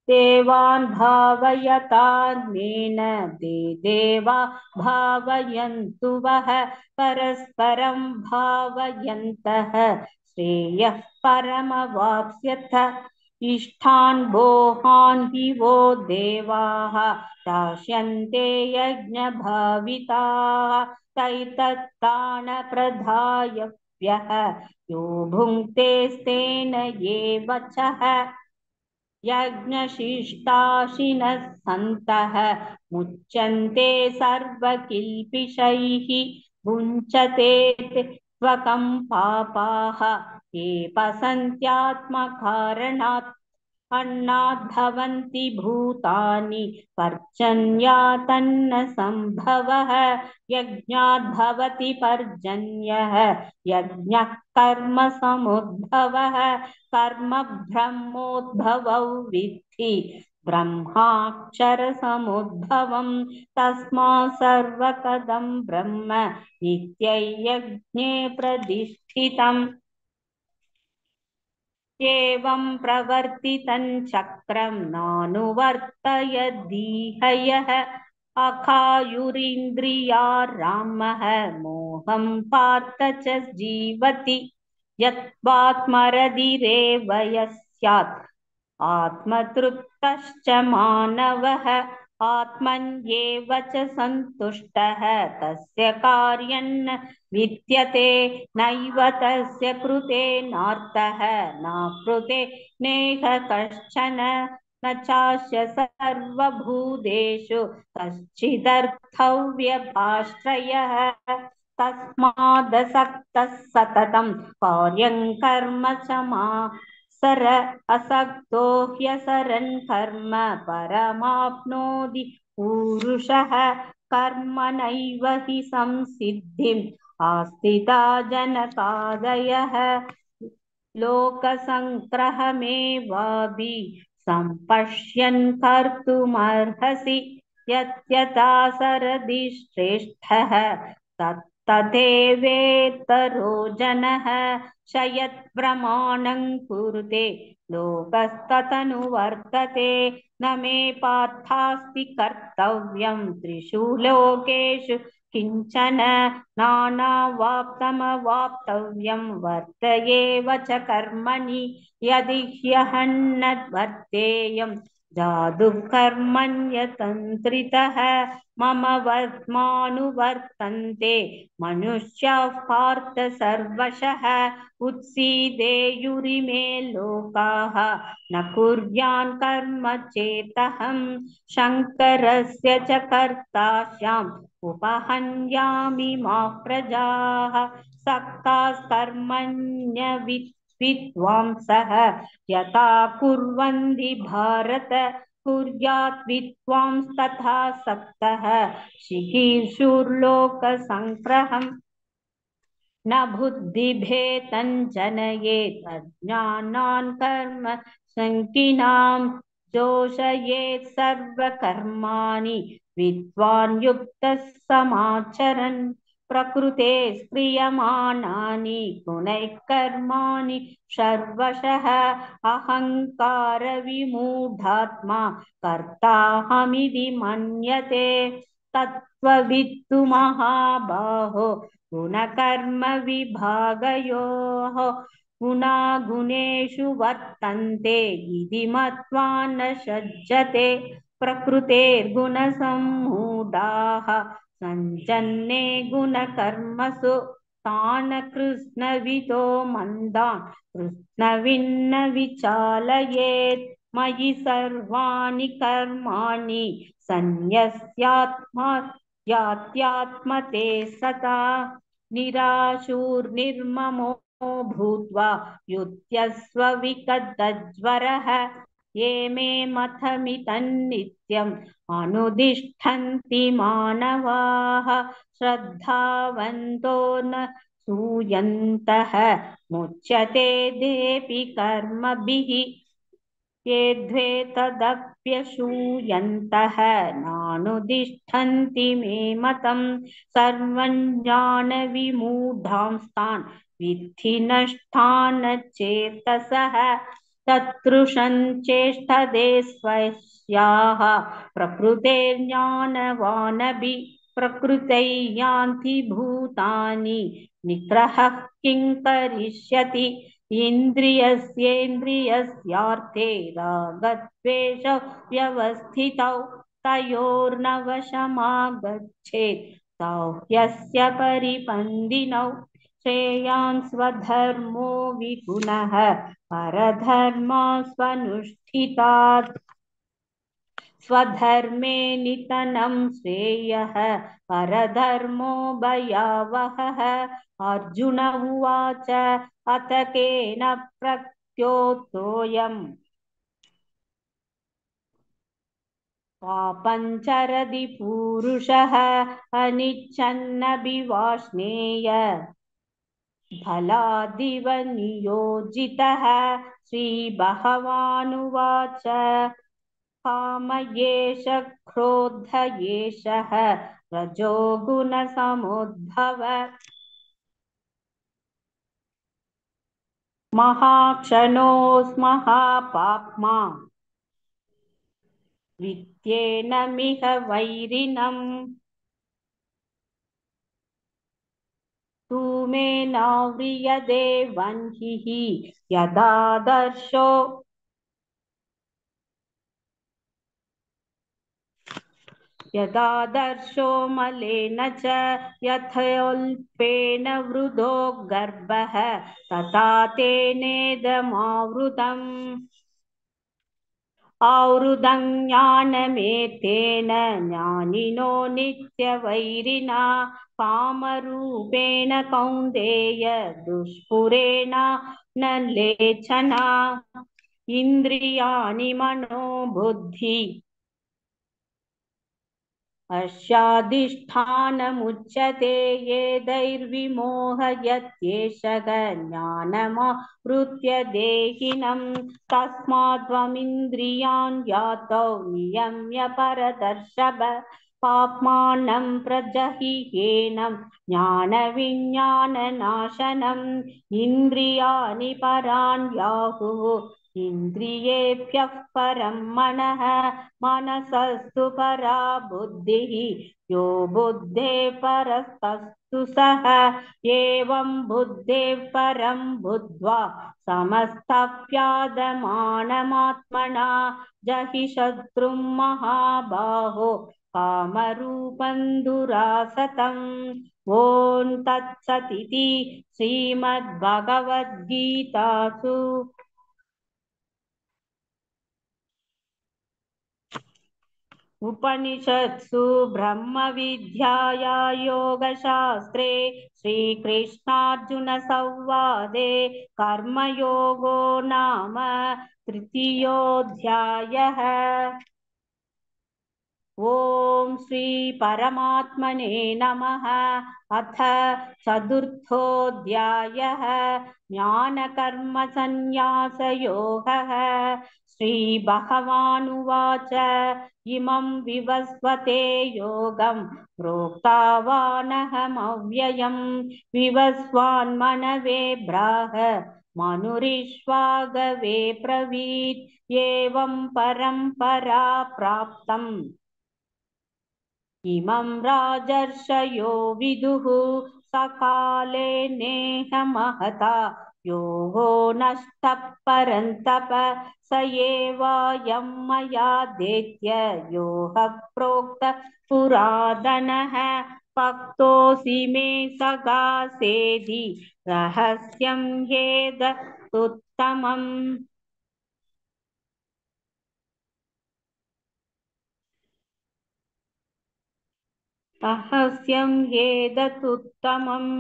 देवान् भावयतानेन ते देवा भावयन्तु वः परस्परं भावयन्तः श्रेयः परमवाप्स्यथ इष्टान् भोगान् हि वो देवाः दास्यन्ते यज्ञभाविताः तैतत्तान् प्रदायव्यः यो भुङ्क्ते स्तेन एव चः यज्ञशिष्टाशिनः सन्तः मुच्यन्ते सर्वकिल्पिषैः भुञ्चते त्वकं पापाः ये पसन्त्यात्मकारणात् अन्नाद्भवन्ति भूतानि पर्जन्यातन्न सम्भवः यज्ञाद्भवति पर्जन्यः यज्ञः कर्म समुद्भवः कर्म ब्रह्मोद्भवौ विद्धि ब्रह्माक्षरसमुद्भवं तस्मात् सर्वकदं ब्रह्म नित्ययज्ञे प्रतिष्ठितम् एवं प्रवर्तितं चक्रं नानुवर्तयदीहयः अखायुरिन्द्रियारामः मोहं पार्थ च जीवति यत्त्वात्मरतिरेव यस्यात् आत्मतृप्तश्च मानवः आत्मन्येव च सन्तुष्टः तस्य कार्यं न विद्यते नैव तस्य कृतेनार्थः नाकृते नेह कश्चन न चास्य सर्वभूतेषु कश्चिदर्थव्यपाश्रयः तस्मादसक्तः सततं कार्यं कर्म सर असक्तो ह्यसरन् कर्म परमाप्नोति पूरुषः कर्मणैव हि संसिद्धिम् आस्थिता जनकादयः लोकसङ्ग्रहमेवापि सम्पश्यन् कर्तुमर्हसि यत्यथा सरदिश्रेष्ठः तत्तथैवेतरो जनः शयत्प्रमाणं कुरुते लोकस्तदनुवर्तते न मे पार्थास्ति कर्तव्यं त्रिषु लोकेषु किञ्चन नानावाप्तमवाप्तव्यं वर्त एव च कर्मणि यदि ह्यहं न वर्तेयं जादुः कर्मण्यतन्त्रितः मम वर्त्मानुवर्तन्ते मनुष्याः पार्थ सर्वशः उत्सीदेयुरिमे लोकाः न कुर्यान् कर्म चेतहं शङ्करस्य च कर्तास्याम् उपहन्यामि मा प्रजाः सक्तास्कर्मण्यविद्वांसः यथा कुर्वन्ति भारत कुर्यात् विद्वांस्तथा सक्तः चिकीर्षुर्लोकसङ्ग्रहम् न बुद्धिभेदं जनयेत् अज्ञानान् कर्म संकीनां जोषयेत् सर्वकर्माणि विद्वान् युक्तः समाचरन् प्रकृते क्रियमाणानि गुणैः कर्माणि सर्वशः अहङ्कारविमूढात्मा कर्ताहमिति मन्यते तत्त्ववित्तु महाबाहो गुणकर्मविभागयोः गुणागुणेषु वर्तन्ते इति मत्वा न सज्जते प्रकृतेर्गुणसम्मूढाः सञ्जन्ये गुणकर्मसु तान् कृत्स्नविदो मन्दान् कृत्स्नविन्न विचालयेत् मयि सर्वाणि कर्माणि सन्न्यस्यात्मा यात्यात्मते सता निराशुर्निर्ममो भूत्वा युध्यस्व विगतज्वरः ये मे मतमिदन्नित्यम् अनुतिष्ठन्ति मानवाः श्रद्धावन्तो न सूयन्तः मुच्यते तेऽपि कर्मभिः ये द्वे तदप्यसूयन्तः नानुतिष्ठन्ति मे मतं सर्वं ज्ञानविमूढांस्तान् विद्धि नष्टान् चेतसः तत्तृषञ्चेष्टदे स्वस्याः प्रकृतेर्ज्ञानवानपि प्रकृतै यान्ति भूतानि निग्रहः किं करिष्यति इन्द्रियस्येन्द्रियस्यार्थे रागद्वेषौ व्यवस्थितौ तयोर्नवशमागच्छेत् तौ ह्यस्य परिपन्दिनौ श्रेयान् स्वधर्मो विगुणः परधर्मो स्वनुष्ठितात् स्वधर्मे नितनं श्रेयः परधर्मो भयावहः अर्जुन उवाच अथ केन प्रत्योतोऽयम् पापञ्चरति पूरुषः अनिच्छन्नभिवाष्णेय फलादिव नियोजितः श्रीभगवानुवाच काम एष क्रोध एषः रजोगुणसमुद्भव महाक्षणोऽस्महापाप्मा वित्तेनमिह वैरिणम् धूमेनाव्रियते वह्निः यदादर्शो मलेन च यथोल्पेन वृधो गर्भः तथा तेनेदमावृतम् आवृतं ज्ञानमेतेन ज्ञानिनो नित्यवैरिणा कामरूपेण कौन्तेय दुष्पुरेण न लेचना इन्द्रियाणि मनो बुद्धि अस्याधिष्ठानमुच्यते येदैर्विमोहयत्येषः ज्ञानमावृत्य देहिनं तस्मात्त्वमिन्द्रियान् यातौ नियम्य परदर्शभ पाप्मानं प्रजहिह्येनं ज्ञानविज्ञाननाशनम् इन्द्रियाणि पराण्याहुः इन्द्रियेभ्यः परं मनः मनसस्तु परा बुद्धिः यो बुद्धेः परस्तस्तु सः एवं बुद्धेः परं बुद्ध्वा समस्तव्यादमानमात्मना जहि शत्रुं महाबाहो कामरूपं दुरासतम् ॐ तत्सदिति श्रीमद्भगवद्गीतासु उपनिषत्सु ब्रह्मविद्याया योगशास्त्रे श्रीकृष्णार्जुनसंवादे कर्मयोगो नाम तृतीयोऽध्यायः। ॐ श्री परमात्मने नमः। अथ चतुर्थोऽध्यायः ज्ञानकर्मसन्न्यासयोगः। श्रीभगवानुवाच इमं विवस्वते योगं प्रोक्तवानहमव्ययं विवस्वान्मनवे ब्राह मनुरिष्वागवे ब्रवीत् एवं परम्परा प्राप्तम् इमं राजर्षयो विदुः सकाले नेह महता योगो नष्टः परन्तप स एवायं मया दैत्य योगः प्रोक्तः पुरातनः भक्तोऽसि मे सखा सेदि रहस्यं ह्येतदुत्तमम् रहस्यं ह्येतदुत्तमम्।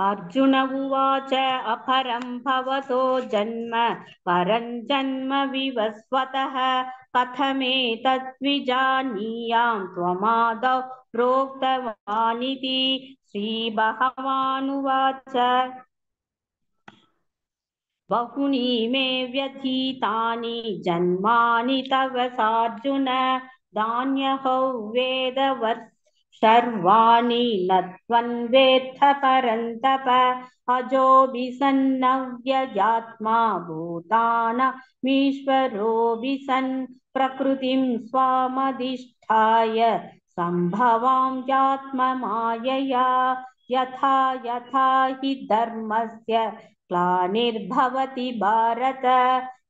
अर्जुन उवाच अपरं भवतो जन्म परं जन्म विवस्वतः कथमेतद्विजानीयां त्वमादौ प्रोक्तवानिति श्रीभगवानुवाच बहुनी मे व्यतीतानि जन्मानि तव सार्जुन धान्यहौ वेदवर्ष सर्वाणि न त्वन्वेत्थ परन्तप अजोऽपि सन्नव्ययात्मा भूतानामीश्वरोऽपि सन् प्रकृतिं स्वामधिष्ठाय सम्भवां यात्ममायया यथा यथा हि धर्मस्य ग्लानिर्भवति भारत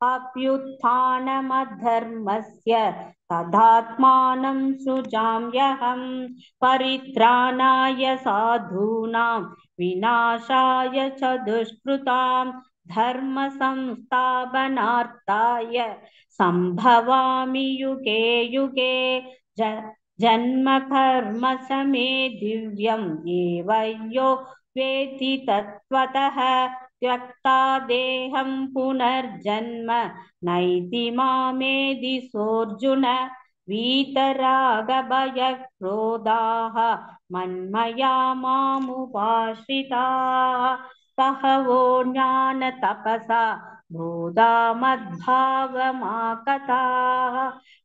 अभ्युत्थानमधर्मस्य तदात्मानं सृजाम्यहं परित्राणाय साधूनां विनाशाय च दुष्कृतां धर्म संस्थापनार्थाय सम्भवामि युगे युगे जन्म कर्म च मे दिव्यम् एवं यो वेत्ति तत्त्वतः त्यक्ता देहं पुनर्जन्म नैति मामेदि सोऽर्जुन वीतरागभयक्रोधाः मन्मया मामुपाश्रिताः बहवो ज्ञानतपसा बोधा मद्भावमागताः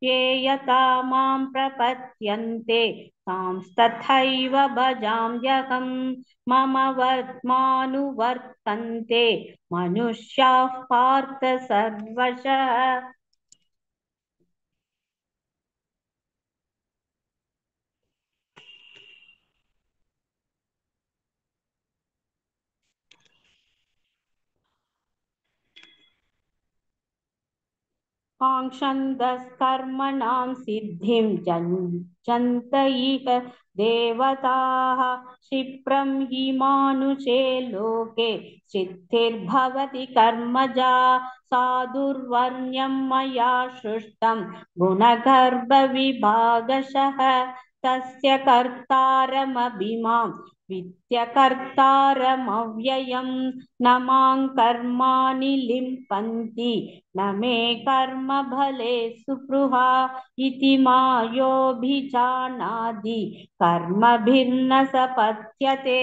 ये यथा मां प्रपद्यन्ते तांस्तथैव भजाम्यहम् मम वर्त्मानुवर्तन्ते मनुष्याः पार्थ सर्वशः काङ्क्षन्तस्कर्मणां सिद्धिं जञ्जन्त इह देवताः क्षिप्रं हि मानुषे लोके सिद्धिर्भवति कर्मजा साधुर्वर्ण्यं मया सृष्टं गुणगर्भविभागशः तस्य कर्तारमभिमां विद्यकर्तारमव्ययं न मां कर्माणि लिम्पन्ति न मे कर्मफले सुपृहा इति मायोऽभिजानाति कर्मभिर्न सपद्यते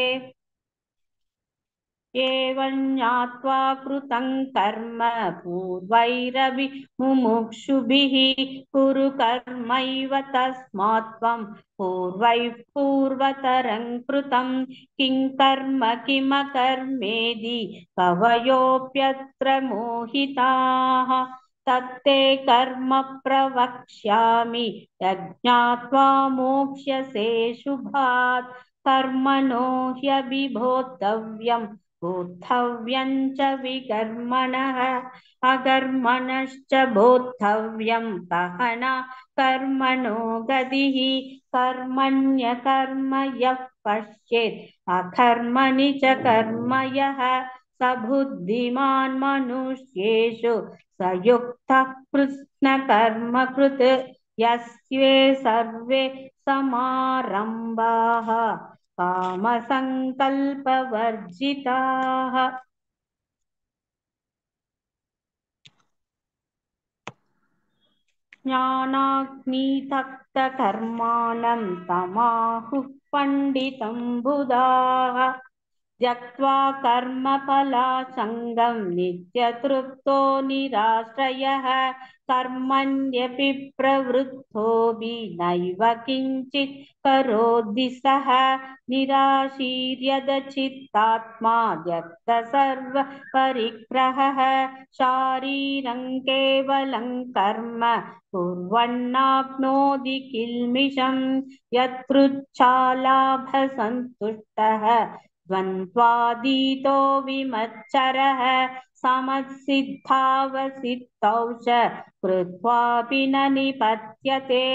एवं ज्ञात्वा कृतं कर्म पूर्वैरपि मुमुक्षुभिः कुरु कर्मैव तस्मात् त्वं पूर्वैः पूर्वतरं कृतं किं कर्म किमकर्मेदि कवयोऽप्यत्र मोहिताः तत्ते कर्म प्रवक्ष्यामि यज्ञात्वा मोक्ष्यसे शुभात् कर्मणो ह्यभिबोद्धव्यम् बोद्धव्यं च विकर्मणः अकर्मणश्च बोद्धव्यं गहना कर्मणो गतिः कर्मण्यकर्म यः पश्येत् अकर्मणि च कर्म यः स बुद्धिमान् मनुष्येषु स युक्तः कृत्स्नकर्मकृत् यस्ये सर्वे समारम्भाः कामसङ्कल्पवर्जिताः ज्ञानाग्नितप्तकर्माणं तमाहुः पण्डितं बुधाः त्यक्त्वा कर्मफलासङ्गं नित्यतृप्तो निराश्रयः कर्मण्यपि प्रवृत्तोऽपि नैव किञ्चित् करोति सः निराशीर्यदचित्तात्मा त्यक्तसर्वपरिग्रहः शारीरं केवलं कर्म कुर्वन्नाप्नोति किल्मिषं यत्रुच्छालाभसन्तुष्टः द्वन्द्वातीतो विमत्सरः समसिद्धावसिद्धौ च कृत्वापि न निपत्यते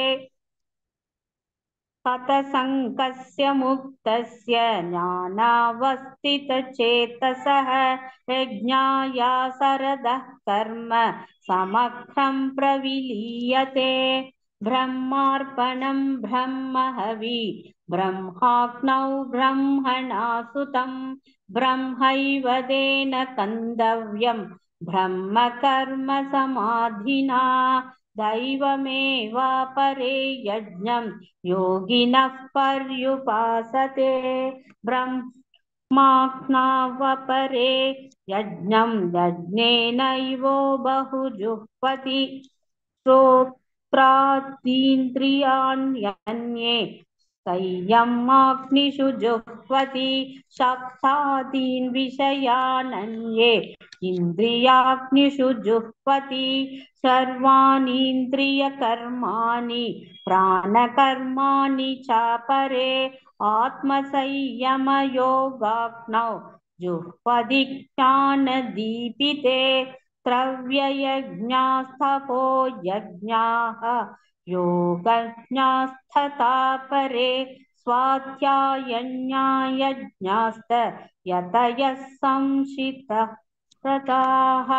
हतसङ्कस्य मुक्तस्य ज्ञानावस्थितचेतसः यज्ञायासरदः कर्म समग्रं प्रविलीयते ब्रह्मार्पणं ब्रह्महवि ब्रह्माग्नौ ब्रह्मणासुतं ब्रह्मैव तेन कन्तव्यं ब्रह्म कर्म समाधिना दैवमेवापरे यज्ञं योगिनः पर्युपासते ब्रह्माज्ञावपरे यज्ञं यज्ञेनैवो बहुजुह्वति श्रोत्रादीन्द्रियाण्यन्ये संयमाग्निषु जुह्वति शब्दादीन् विषयानन्ये इन्द्रियाग्निषु जुह्वति सर्वाणीन्द्रियकर्माणि प्राणकर्माणि चापरे आत्मसंयमयोगाग्नौ जुह्वति ज्ञानदीपिते त्रव्ययज्ञास्तपो यज्ञाः योगज्ञास्तथा परे स्वाध्यायज्ञायज्ञास्त यतयः संशितः प्रदाः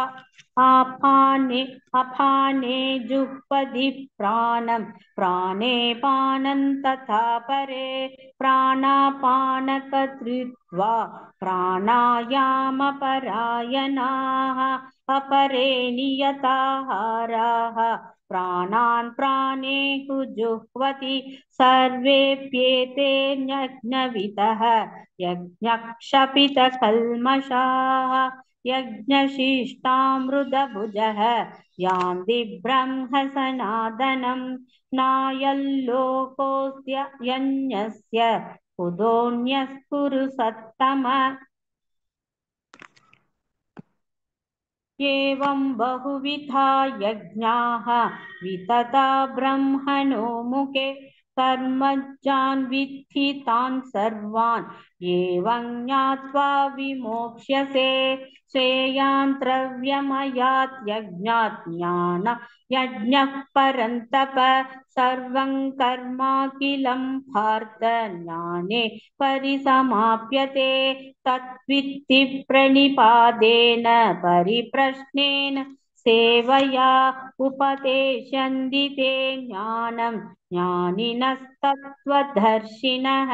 अपाने अपाने जुह्वति प्राणं प्राणे पानं तथा परे प्राणापानककृत्वा प्राणायामपरायणाः अपरे नियताहाराः प्राणान् प्राणेषु जुह्वति सर्वेप्येते यज्ञविदः यज्ञक्षपितकल्मषाः यज्ञशिष्टामृतभुजः यान्ति ब्रह्म सनातनं नायल्लोकोऽस्य यज्ञस्य कुतोऽन्यः कुरु सत्तम एवं बहुविधा यज्ञाः वितता ब्रह्मणो मुखे कर्मजान् विद्धि तान् सर्वान् एवं ज्ञात्वा विमोक्ष्यसे श्रेयान् द्रव्यमयात् यज्ञात् ज्ञान यज्ञः परन्तप सर्वं कर्माखिलं पार्थ ज्ञाने परिसमाप्यते तद्विद्धि प्रणिपादेन परिप्रश्नेन सेवया उपदेशन्ति ते ज्ञानं ज्ञानिनस्तत्त्वदर्शिनः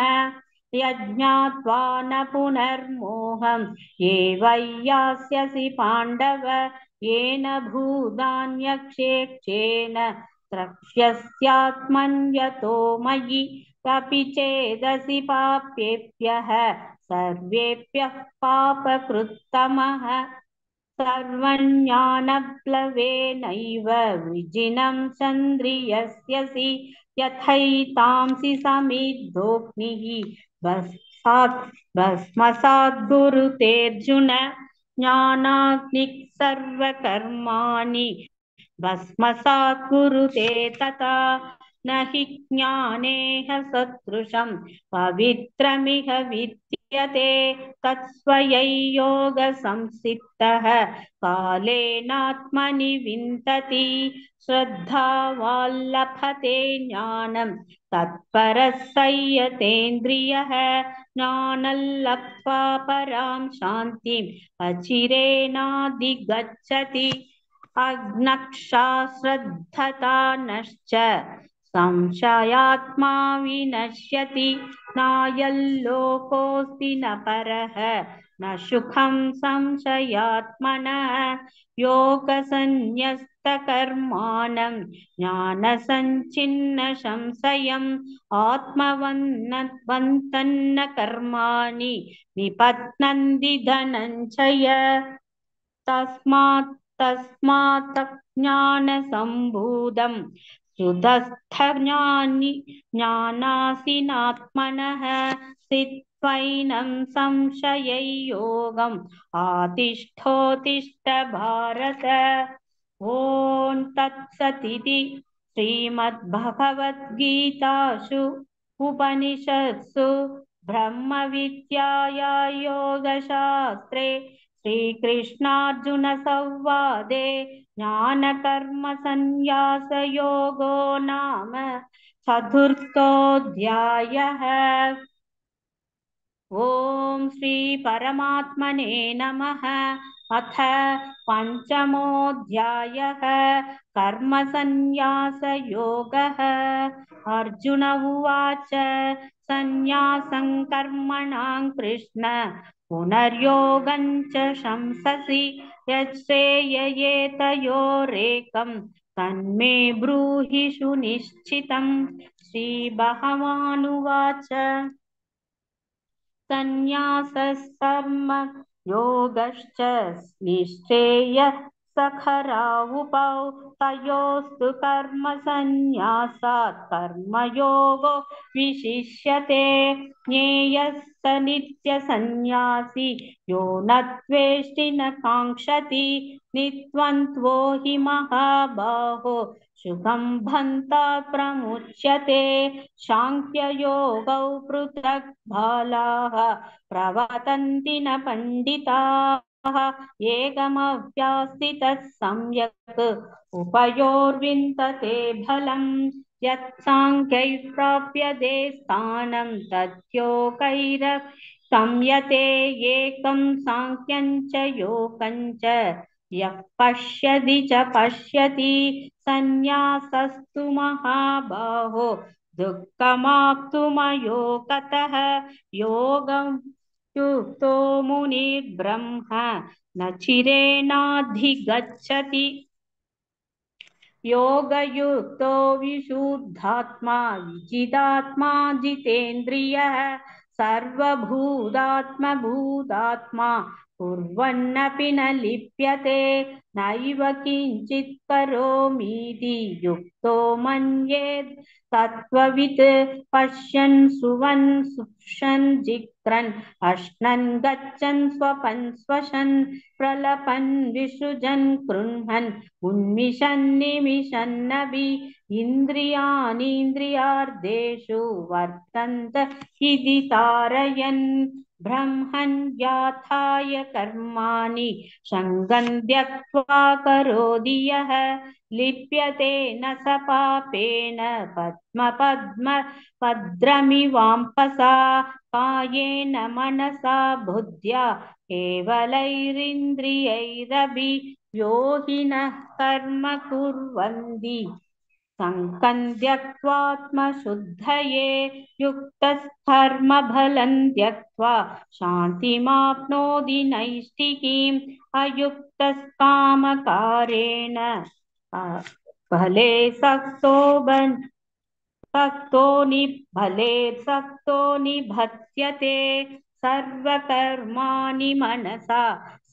यज्ञात्वा न पुनर्मोहम् एवैयास्यसि पाण्डव येन भूतान्यक्षेक्षेण द्रक्ष्यस्यात्मन्यतो मयि अपि चेदसि पापेभ्यः सर्वेभ्यः पापकृत्तमः सर्वज्ञानप्लवेनैव विजिनं चन्द्रियस्यसि यथैतांसि समिद्धोऽग्निः भस्मसात् गुरुतेऽर्जुन ज्ञानाग्निः सर्वकर्माणि भस्मसात् कुरुते तथा न हि ज्ञानेह सदृशं पवित्रमिह विद्यते तत्स्वयै योगसंसिद्धः कालेनात्मनि विन्दति श्रद्धावाल्लभते ज्ञानं तत्परः संयतेन्द्रियः ज्ञानल्लब्ध्वा परां शान्तिम् अचिरेणाधिगच्छति अज्ञक्षाश्रद्धतानश्च संशयात्मा विनश्यति नायल्लोकोऽस्ति न परः न सुखं संशयात्मनः योगसन्न्यस्तकर्माणं ज्ञानसञ्छिन्न संशयम् आत्मवन्तन्न कर्माणि निबध्नन्ति धनञ्जय तस्मात् ज्ञानसम्भूतं सुधस्थज्ञानि ज्ञानासीनात्मनः सिद्ध्वैनं संशययोगम् आतिष्ठोत्तिष्ठ भारत ॐ तत्सदिति श्रीमद्भगवद्गीतासु उपनिषत्सु ब्रह्मविद्याया योगशास्त्रे श्रीकृष्णार्जुनसंवादे ज्ञानकर्मसन्न्यासयोगो नाम चतुर्थोऽध्यायः। ॐ श्री परमात्मने नमः। अथ पंचमोऽध्यायः कर्मसन्न्यासयोगः। अर्जुन उवाच सन्न्यासं कर्मणां कृष्ण पुनर्योगं च शंससि यच्छ्रेययेतयोरेकं तन्मे ब्रूहि सुनिश्चितम्। श्रीभगवानुवाच सन्न्यासकर्म योगश्च निश्चेयः सखरावुपौ तयोस्तु कर्म सन्न्यासात् कर्मयोगो विशिष्यते ज्ञेयः स नित्यसन्न्यासी यो न द्वेष्टि न काङ्क्षति निद्वन्द्वो हि महाबाहो सुखं बन्धात् प्रमुच्यते सांख्ययोगौ पृथक् बालाः प्रवदन्ति न पण्डिताः एकमव्यास्थितः सम्यक् उभयोर्विन्दते फलम् यत् सांख्यैः प्राप्यते स्थानं तद्योगैः संयते एकं सांख्यं च योगं च यः पश्यति च पश्यति संन्यासस्तु महाबाहो दुःखमाप्तुमयो गतः योगं युक्तो मुनिर्ब्रह्म न चिरेणाधिगच्छति योगयुक्तो विशुद्धात्मा विजितात्मा जितेन्द्रियः सर्वभूतात्मभूतात्मा कुर्वन्नपि न लिप्यते नैव किञ्चित् करोमीति युक्तो मन्येत् तत्त्ववित् पश्यन् सुवन् सुप्शन् जिक्रन् अश्नन् गच्छन् स्वपन् स्वशन् प्रलपन् विसृजन् कृण्हन् उन्मिषन् निमिषन्नपि इन्द्रियाणीन्द्रियार्थेषु वर्तन्त इति तारयन् ब्रह्मन् व्याथाय कर्माणि सङ्गं त्यक्त्वा करोति यः लिप्यते न स पापेन पद्ममिवाम्पसा कायेन मनसा बुद्ध्या केवलैरिन्द्रियैरपि योगिनः कर्म कुर्वन्ति संकं त्यक्त्वात्मशुद्धये युक्तस्कर्मफलं त्यक्त्वा शान्तिमाप्नोति नैष्ठिकीम् अयुक्तस्कामकारेण फले सक्तो निबध्यते सर्वकर्माणि मनसा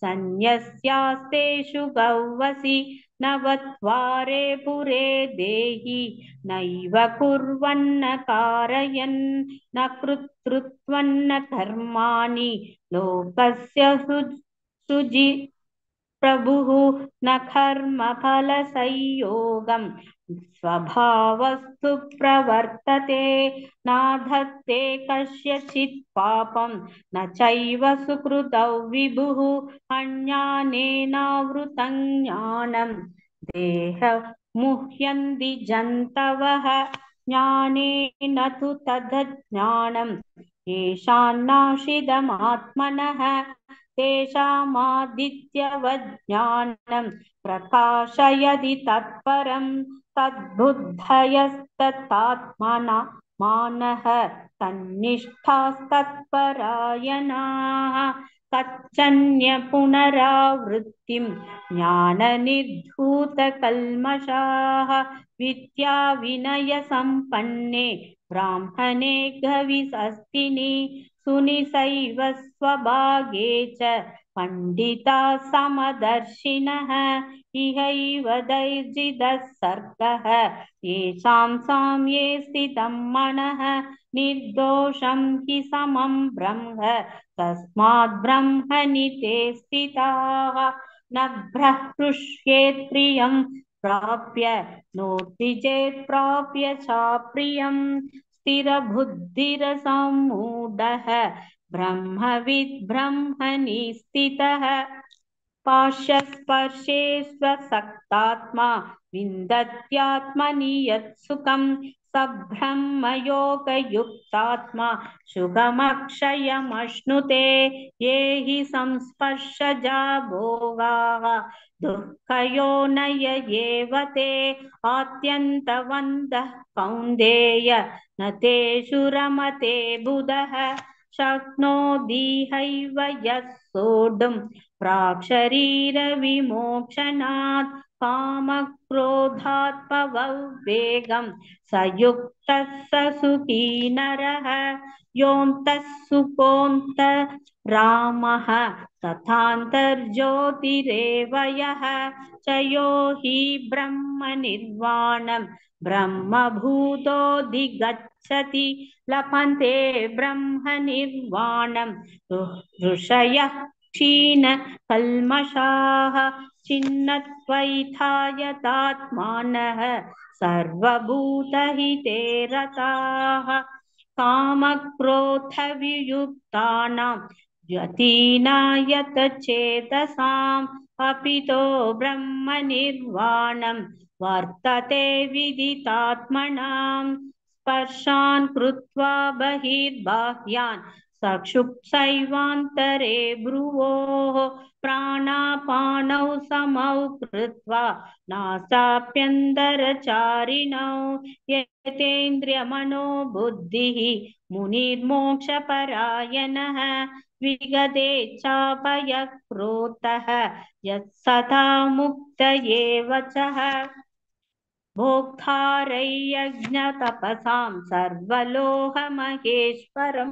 सन्न्यस्यास्तेषु गौवसि नवत्वारे पुरे देहि नैव कुर्वन्न कारयन् न कृत्स्नः कर्माणि लोकस्य सुजि प्रभुः न कर्मफलसंयोगं स्वभावस्तु प्रवर्तते नाधत्ते कस्यचित् पापं न चैव सुकृतौ विभुः अज्ञानेनावृतं ज्ञानं देहमुह्यन्ति जन्तवः ज्ञानेन तु तदज्ञानं येषान्नाशिदमात्मनः तेषामादित्यवज्ञानं प्रकाशयति तत्परं तद्बुद्धयस्तत्त्वात्मना मानः तन्निष्ठास्तत्परायणाः गच्छन्य पुनरावृत्तिं ज्ञाननिर्धूतकल्मषाः विद्याविनयसम्पन्ने ब्राह्मणे गविहस्तिनि सुनिसैव स्वभागे च पंडिता समदर्शिनः इहैव दैर्जितः सर्गः येषां साम्ये स्थितं मनः निर्दोषं हि समं ब्रह्म तस्मात् ब्रह्मणि ते स्थिताः न भ्रहृष्येत् प्रियं प्राप्य नोति चेत् प्राप्य चाप्रियम् स्थिरबुद्धिरसम्मूढः ब्रह्मविद् ब्रह्मणि स्थितः पार्श्वस्पर्शेष्वसक्तात्मा विन्दत्यात्मनि यत्सुखं स ब्रह्मयोगयुक्तात्मा सुखमक्षयमश्नुते ये हि संस्पर्शजा भोगाः दुःखयोनय एव ते आत्यन्तवन्तः कौन्तेय न तेषु रमते बुधः शक्नोति यः सोढुं प्राक्शरीरविमोक्षणात् कामक्रोधात् पववेगं स युक्तः स सुखी नरः योऽन्तः सुखोऽन्तरामः तथान्तर्ज्योतिरेव यः च यो हि ब्रह्मनिर्वाणं ब्रह्मभूतोऽधिगच्छति लभन्ते ब्रह्मनिर्वाणं ऋषयः क्षीणकल्मषाः छिन्नद्वैतायतात्मानः सर्वभूतहिते रताः कामक्रोधवियुक्तानां यतीनायतचेतसाम् अपितो ब्रह्मनिर्वाणं वर्तते विदितात्मनां स्पर्शान् कृत्वा बहिर्बाह्यान् सक्षुप्सैवान्तरे भ्रुवोः प्राणापानौ समौ कृत्वा नासाप्यन्तरचारिणौ यतेन्द्रियमनोबुद्धिः मुनिर्मोक्षपरायणः विगतेच्छापयक्रोधः यत्सदा मुक्त एव च भोक्तारयज्ञतपसां सर्वलोकमहेश्वरं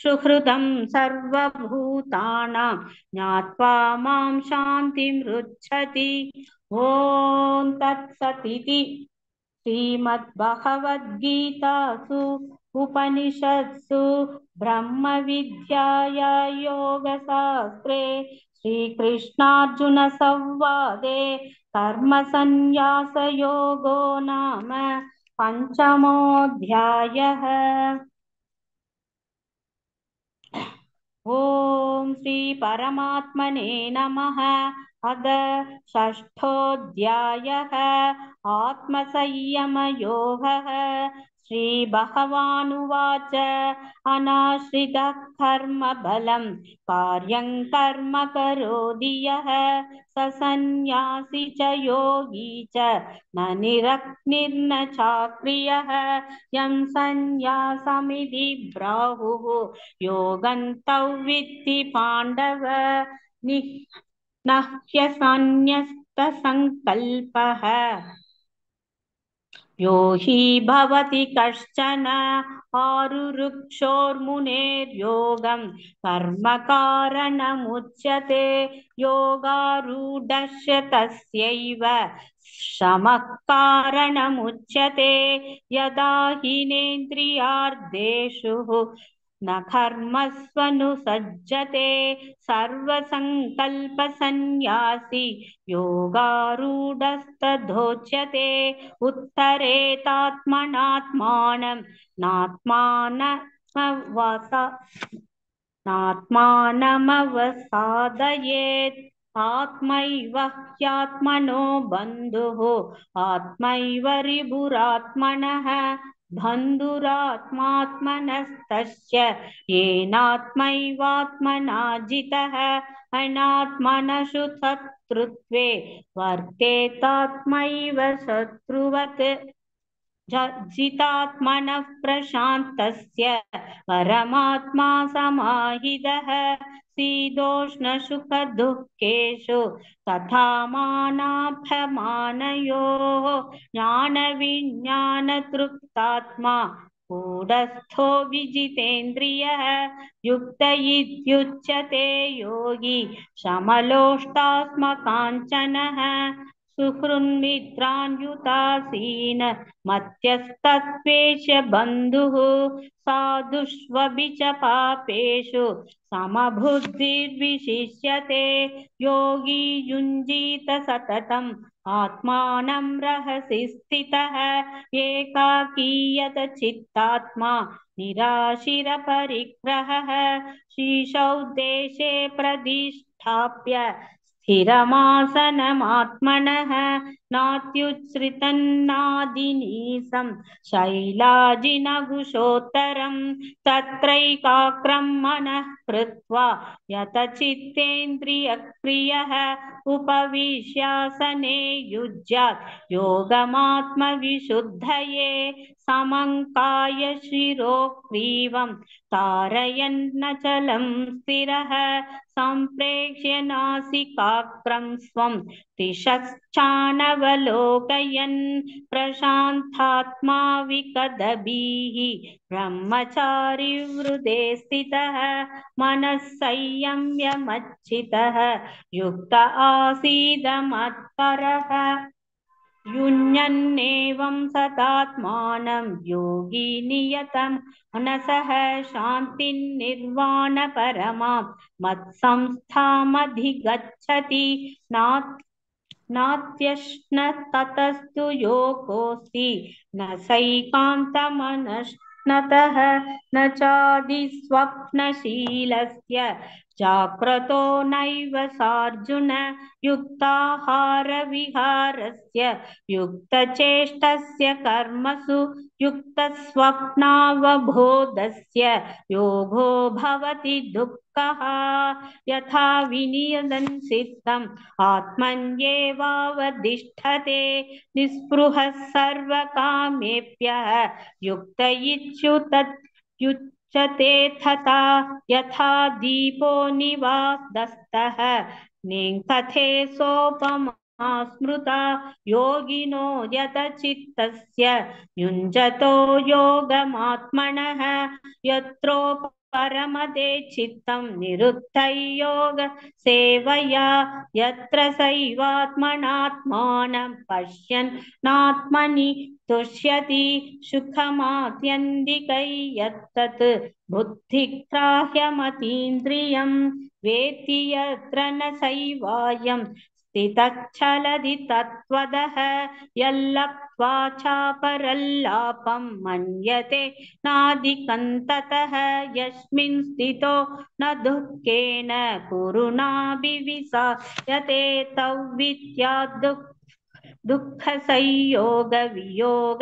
सुहृदं सर्वभूतानां ज्ञात्वा मां शान्तिमृच्छति। ॐ तत्सदिति श्रीमद्भगवद्गीतासु उपनिषत्सु ब्रह्मविद्याया योगशास्त्रे श्रीकृष्णार्जुनसंवादे कर्मसन्न्यासयोगो नाम पञ्चमोऽध्यायः। ॐ श्री परमात्मने नमः। अथ षष्ठोऽध्यायः आत्मसंयमयोगः। श्रीभगवानुवाच अनाश्रितः कर्मबलं कार्यं कर्म करोति यः स सन्न्यासी च योगी च न निरग्निर्न चाक्रियः यं सन्न्यासमिति प्राहुः योगन्तौ विद्धि पाण्डव न ह्यसन्न्यस्तसङ्कल्पः यो हि भवति कश्चन आरुरुक्षोर्मुनेर्योगं कर्मकारणमुच्यते योगारूढस्य तस्यैव शमः कारणमुच्यते यदा हीनेन्द्रियार्थेषु न कर्मस्वनुसज्जते सर्वसङ्कल्पसन्न्यासी योगारूढस्तदोच्यते उत्तरेतात्मनात्मानं नात्मानमवसादयेत् आत्मैव ह्यात्मनो बन्धुः आत्मैव रिपुरात्मनः बन्धुरात्मात्मनस्तस्य येनात्मैवात्मना जितः अनात्मनषु शत्रुत्वे वर्तेतात्मैव शत्रुवत् जितात्मनः प्रशान्तस्य परमात्मा समाहितः शीतोष्णसुखदुःखेषु तथा मानापमानयोः ज्ञानविज्ञानतृप्तात्मा कूटस्थो विजितेन्द्रियः युक्त इत्युच्यते योगी समलोष्टास्मकाञ्चनः सुहृन्मित्रान्युदासीन मध्यस्तत्वेष बन्धुः साधुष्वपि च पापेषु समबुद्धिर्विशिष्यते योगी युञ्जीत सततम् आत्मानं रहसि स्थितः एकाकीयत चित्तात्मा निराशिरपरिग्रहः शीशौ देशे प्रतिष्ठाप्य स्थिरमासनमात्मनः नात्युच्छ्रितन्नादिनीसं शैलाजिनघुषोत्तरं तत्रैकाग्रं मनः कृत्वा यतचित्तेन्द्रियक्रियः उपविश्यासने युज्यात् योगमात्मविशुद्धये समं कायशिरोग्रीवं तारयन्नचलं स्थिरः सम्प्रेक्ष्य नासिकाग्रं स्वं दिशश्चानवलोकयन् प्रशान्तात्मा विगतभिः ब्रह्मचारी हृदे स्थितः मनः संयम्य मच्चितः युक्त आसीद मत्परः युञ्जन्नेवं सदात्मानं योगी नियतं मनसः शान्तिर्निर्वाणपरमां मत्संस्थामधिगच्छति नात्यश्न ततस्तु योगोऽस्ति न सैकान्तमनश्नतः न चादिस्वप्नशीलस्य जाग्रतो नैव सार्जुन युक्ताहारविहारस्य युक्तचेष्टस्य कर्मसु युक्तस्वप्नावबोधस्य योगो भवति दुःखः यथा विनियदन् चित्तम् आत्मन्येवावतिष्ठते निःस्पृहः सर्वकामेभ्यः युक्त इत्युच्यते तथा यथा दीपो निवातस्थः नेङ्कथे सोपमा स्मृता योगिनो यतचित्तस्य युञ्जतो योगमात्मनः यत्रोपरमते चित्तं निरुद्धं योग सेवया यत्र सैवात्मनात्मानं पश्यन् नात्मनि तुष्यति सुखमात्यन्तिकै यत्तत् बुद्धिग्राह्यमतीन्द्रियं वेत्ति यत्र न सैवायं स्थितश्चलति तत्त्वतः यल्लब्ध्वा चापरल्लाभं मन्यते नाधिकं ततः यस्मिन् स्थितो न दुःखेन कुरुणाभिविसायते तौ विद्यात् दुःखसंयोग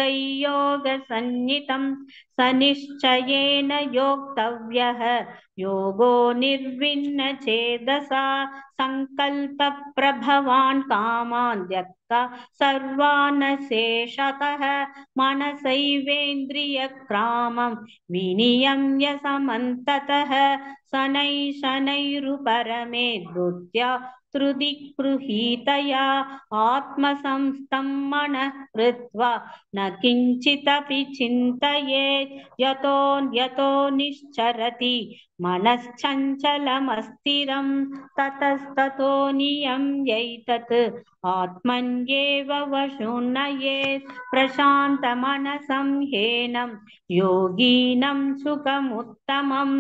वियोगसंज्ञितं सनिश्चयेन योक्तव्यः योगो निर्विण्णचेतसा संकल्पप्रभवान् कामान् त्यक्त्वा सर्वान् शेषतः मनसैवेन्द्रियग्रामं विनियम्य समन्ततः शनैरुपरमे धृत्या गृहीतया आत्मसंस्थं मनः कृत्वा न किञ्चिदपि चिन्तयेत् यतो निश्चरति मनश्चञ्चलमस्थिरं ततस्ततो नियम्यैतत् आत्मन्येव वशुन्नयेत् प्रशान्तमनसं ह्येनं योगिनं सुखमुत्तमम्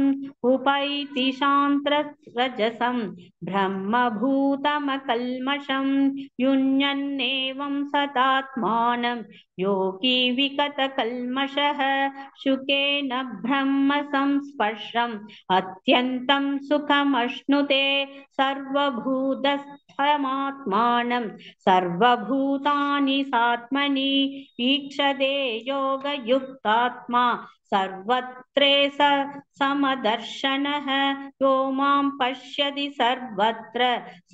उपैति शान्तरजसं ब्रह्मभूतमकल्मषं युञ्जन्नेवं सदात्मानं योगी विगतकल्मषः सुखेन ब्रह्म संस्पर्शम् अत्यन्तं सुखमश्नुते सर्वभूतस्थमात्मानं सर्वभूतानि सात्मनि ईक्षते योगयुक्तात्मा सर्वत्रे समदर्शनः यो मां पश्यति सर्वत्र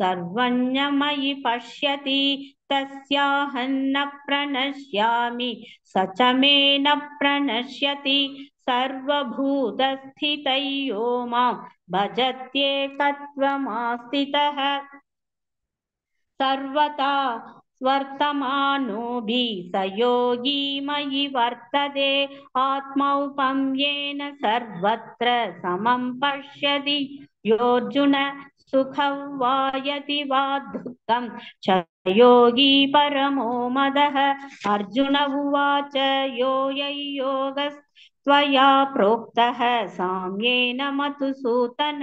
सर्वज्ञमयि पश्यति तस्याहं न प्रणश्यामि स च मे न प्रणश्यति सर्वभूतस्थितौ यो मां भजत्येकत्वमास्थितः सर्वथा वर्तमानोऽपि स योगी मयि वर्तते आत्मौपम्येन सर्वत्र समं पश्यति योऽर्जुन सुखं वा यदि वा दुःखं च योगी परमो मदः अर्जुन उवाच योगस्त्वया प्रोक्तः साम्येन मधुसूदन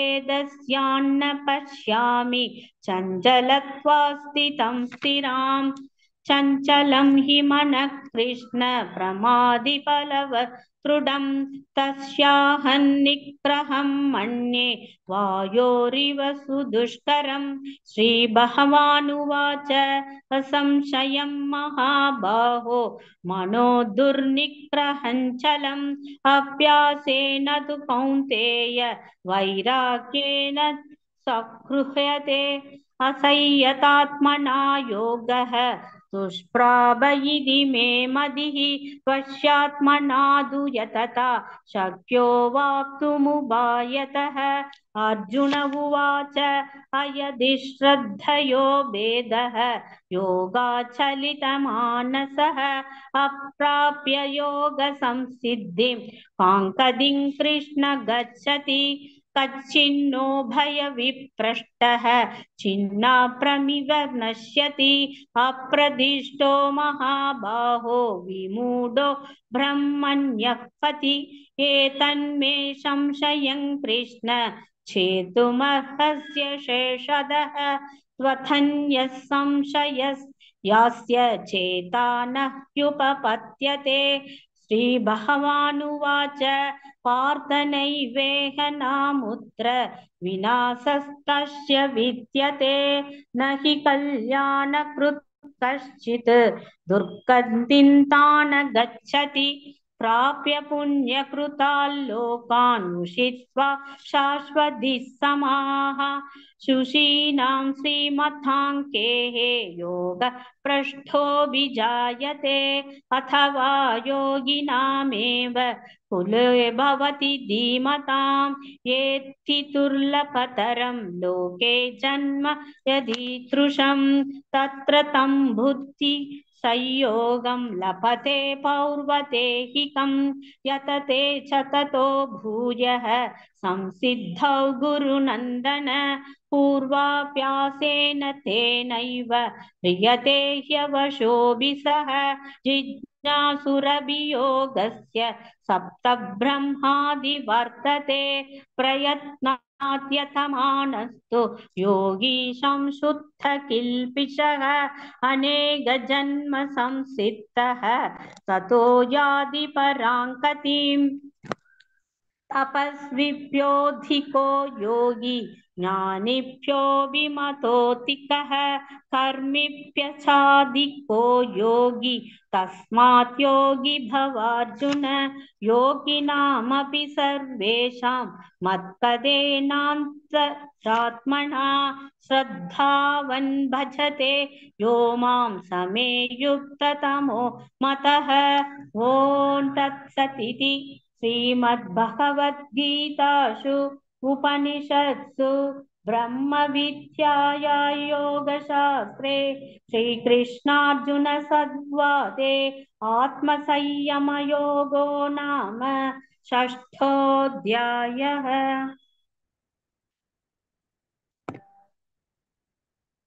एतस्यान्न पश्यामि चञ्चलत्वास्थितं स्थिराम् चञ्चलं हि मनः कृष्ण प्रमादिफलवत्दृढं तस्याहं निग्रहं मन्ये वायोरिव सुदुष्करं श्रीभगवानुवाच असंशयं महाबाहो मनो दुर्निग्रहञ्चलम् अभ्यासेन तु कौन्तेय वैराग्येन सगृह्यते असंयतात्मना योगः दुष्प्राप इति मे मतिः वश्यात्मना तु यतता शक्यो वाप्तुमुपायतः अर्जुन उवाच अयदि श्रद्धयो भेदः योगाचलितमानसः अप्राप्य योगसंसिद्धिं काङ्कदिं कृष्ण गच्छति कच्चिन्नो भयविप्रष्टः छिन्नाभ्रमिव नश्यति अप्रदिष्टो महाबाहो विमूढो ब्रह्मण्यपति एतन्मे संशयं कृष्ण छेतुमर्हस्य शेषतः त्वथन्यः संशयस्य यास्य चेता न ह्युपपद्यते श्रीभगवानुवाच पार्थ नैवेह नामुत्र विनाशस्तस्य विद्यते न हि कल्याणकृत् कश्चित् दुर्गतिं तान् गच्छति प्राप्य पुण्यकृताल्लोकान् उषित्वा शाश्वती समाः शुचीनां श्रीमताङ्केः योग पृष्ठोऽभिजायते अथवा योगिनामेव कुले भवति धीमतां येत्ति दुर्लभतरं लोके जन्म यदीदृशं तत्र तं बुद्धि संयोगं लभते पौर्वतेहिकं यतते च ततो भूयः संसिद्धौ गुरुनन्दन पूर्वाभ्यासेन तेनैव ह्रियते ह्यवशोभिसः जिज्ञासुरभियोगस्य सप्तब्रह्मादिवर्तते प्रयत्नाद्यतमानस्तु योगी संशुद्ध किल्पिषः अनेकजन्म संसिद्धः ततो याति परां गतिम् तपस्विभ्योऽधिको योगी ज्ञानिभ्योऽभिमतोऽधिकः कर्मिभ्यश्चाधिको योगी तस्मात् योगी भवार्जुन योगिनामपि सर्वेषां मत्पदेनान्तरात्मना श्रद्धावन् भजते यो मां समे युक्ततमो मतः ॐ तत्सदिति श्रीमद्भगवद्गीतासु उपनिषत्सु ब्रह्मविद्यायां योगशास्त्रे श्रीकृष्णार्जुनसंवादे आत्मसंयमयोगो नाम षष्ठोऽध्यायः।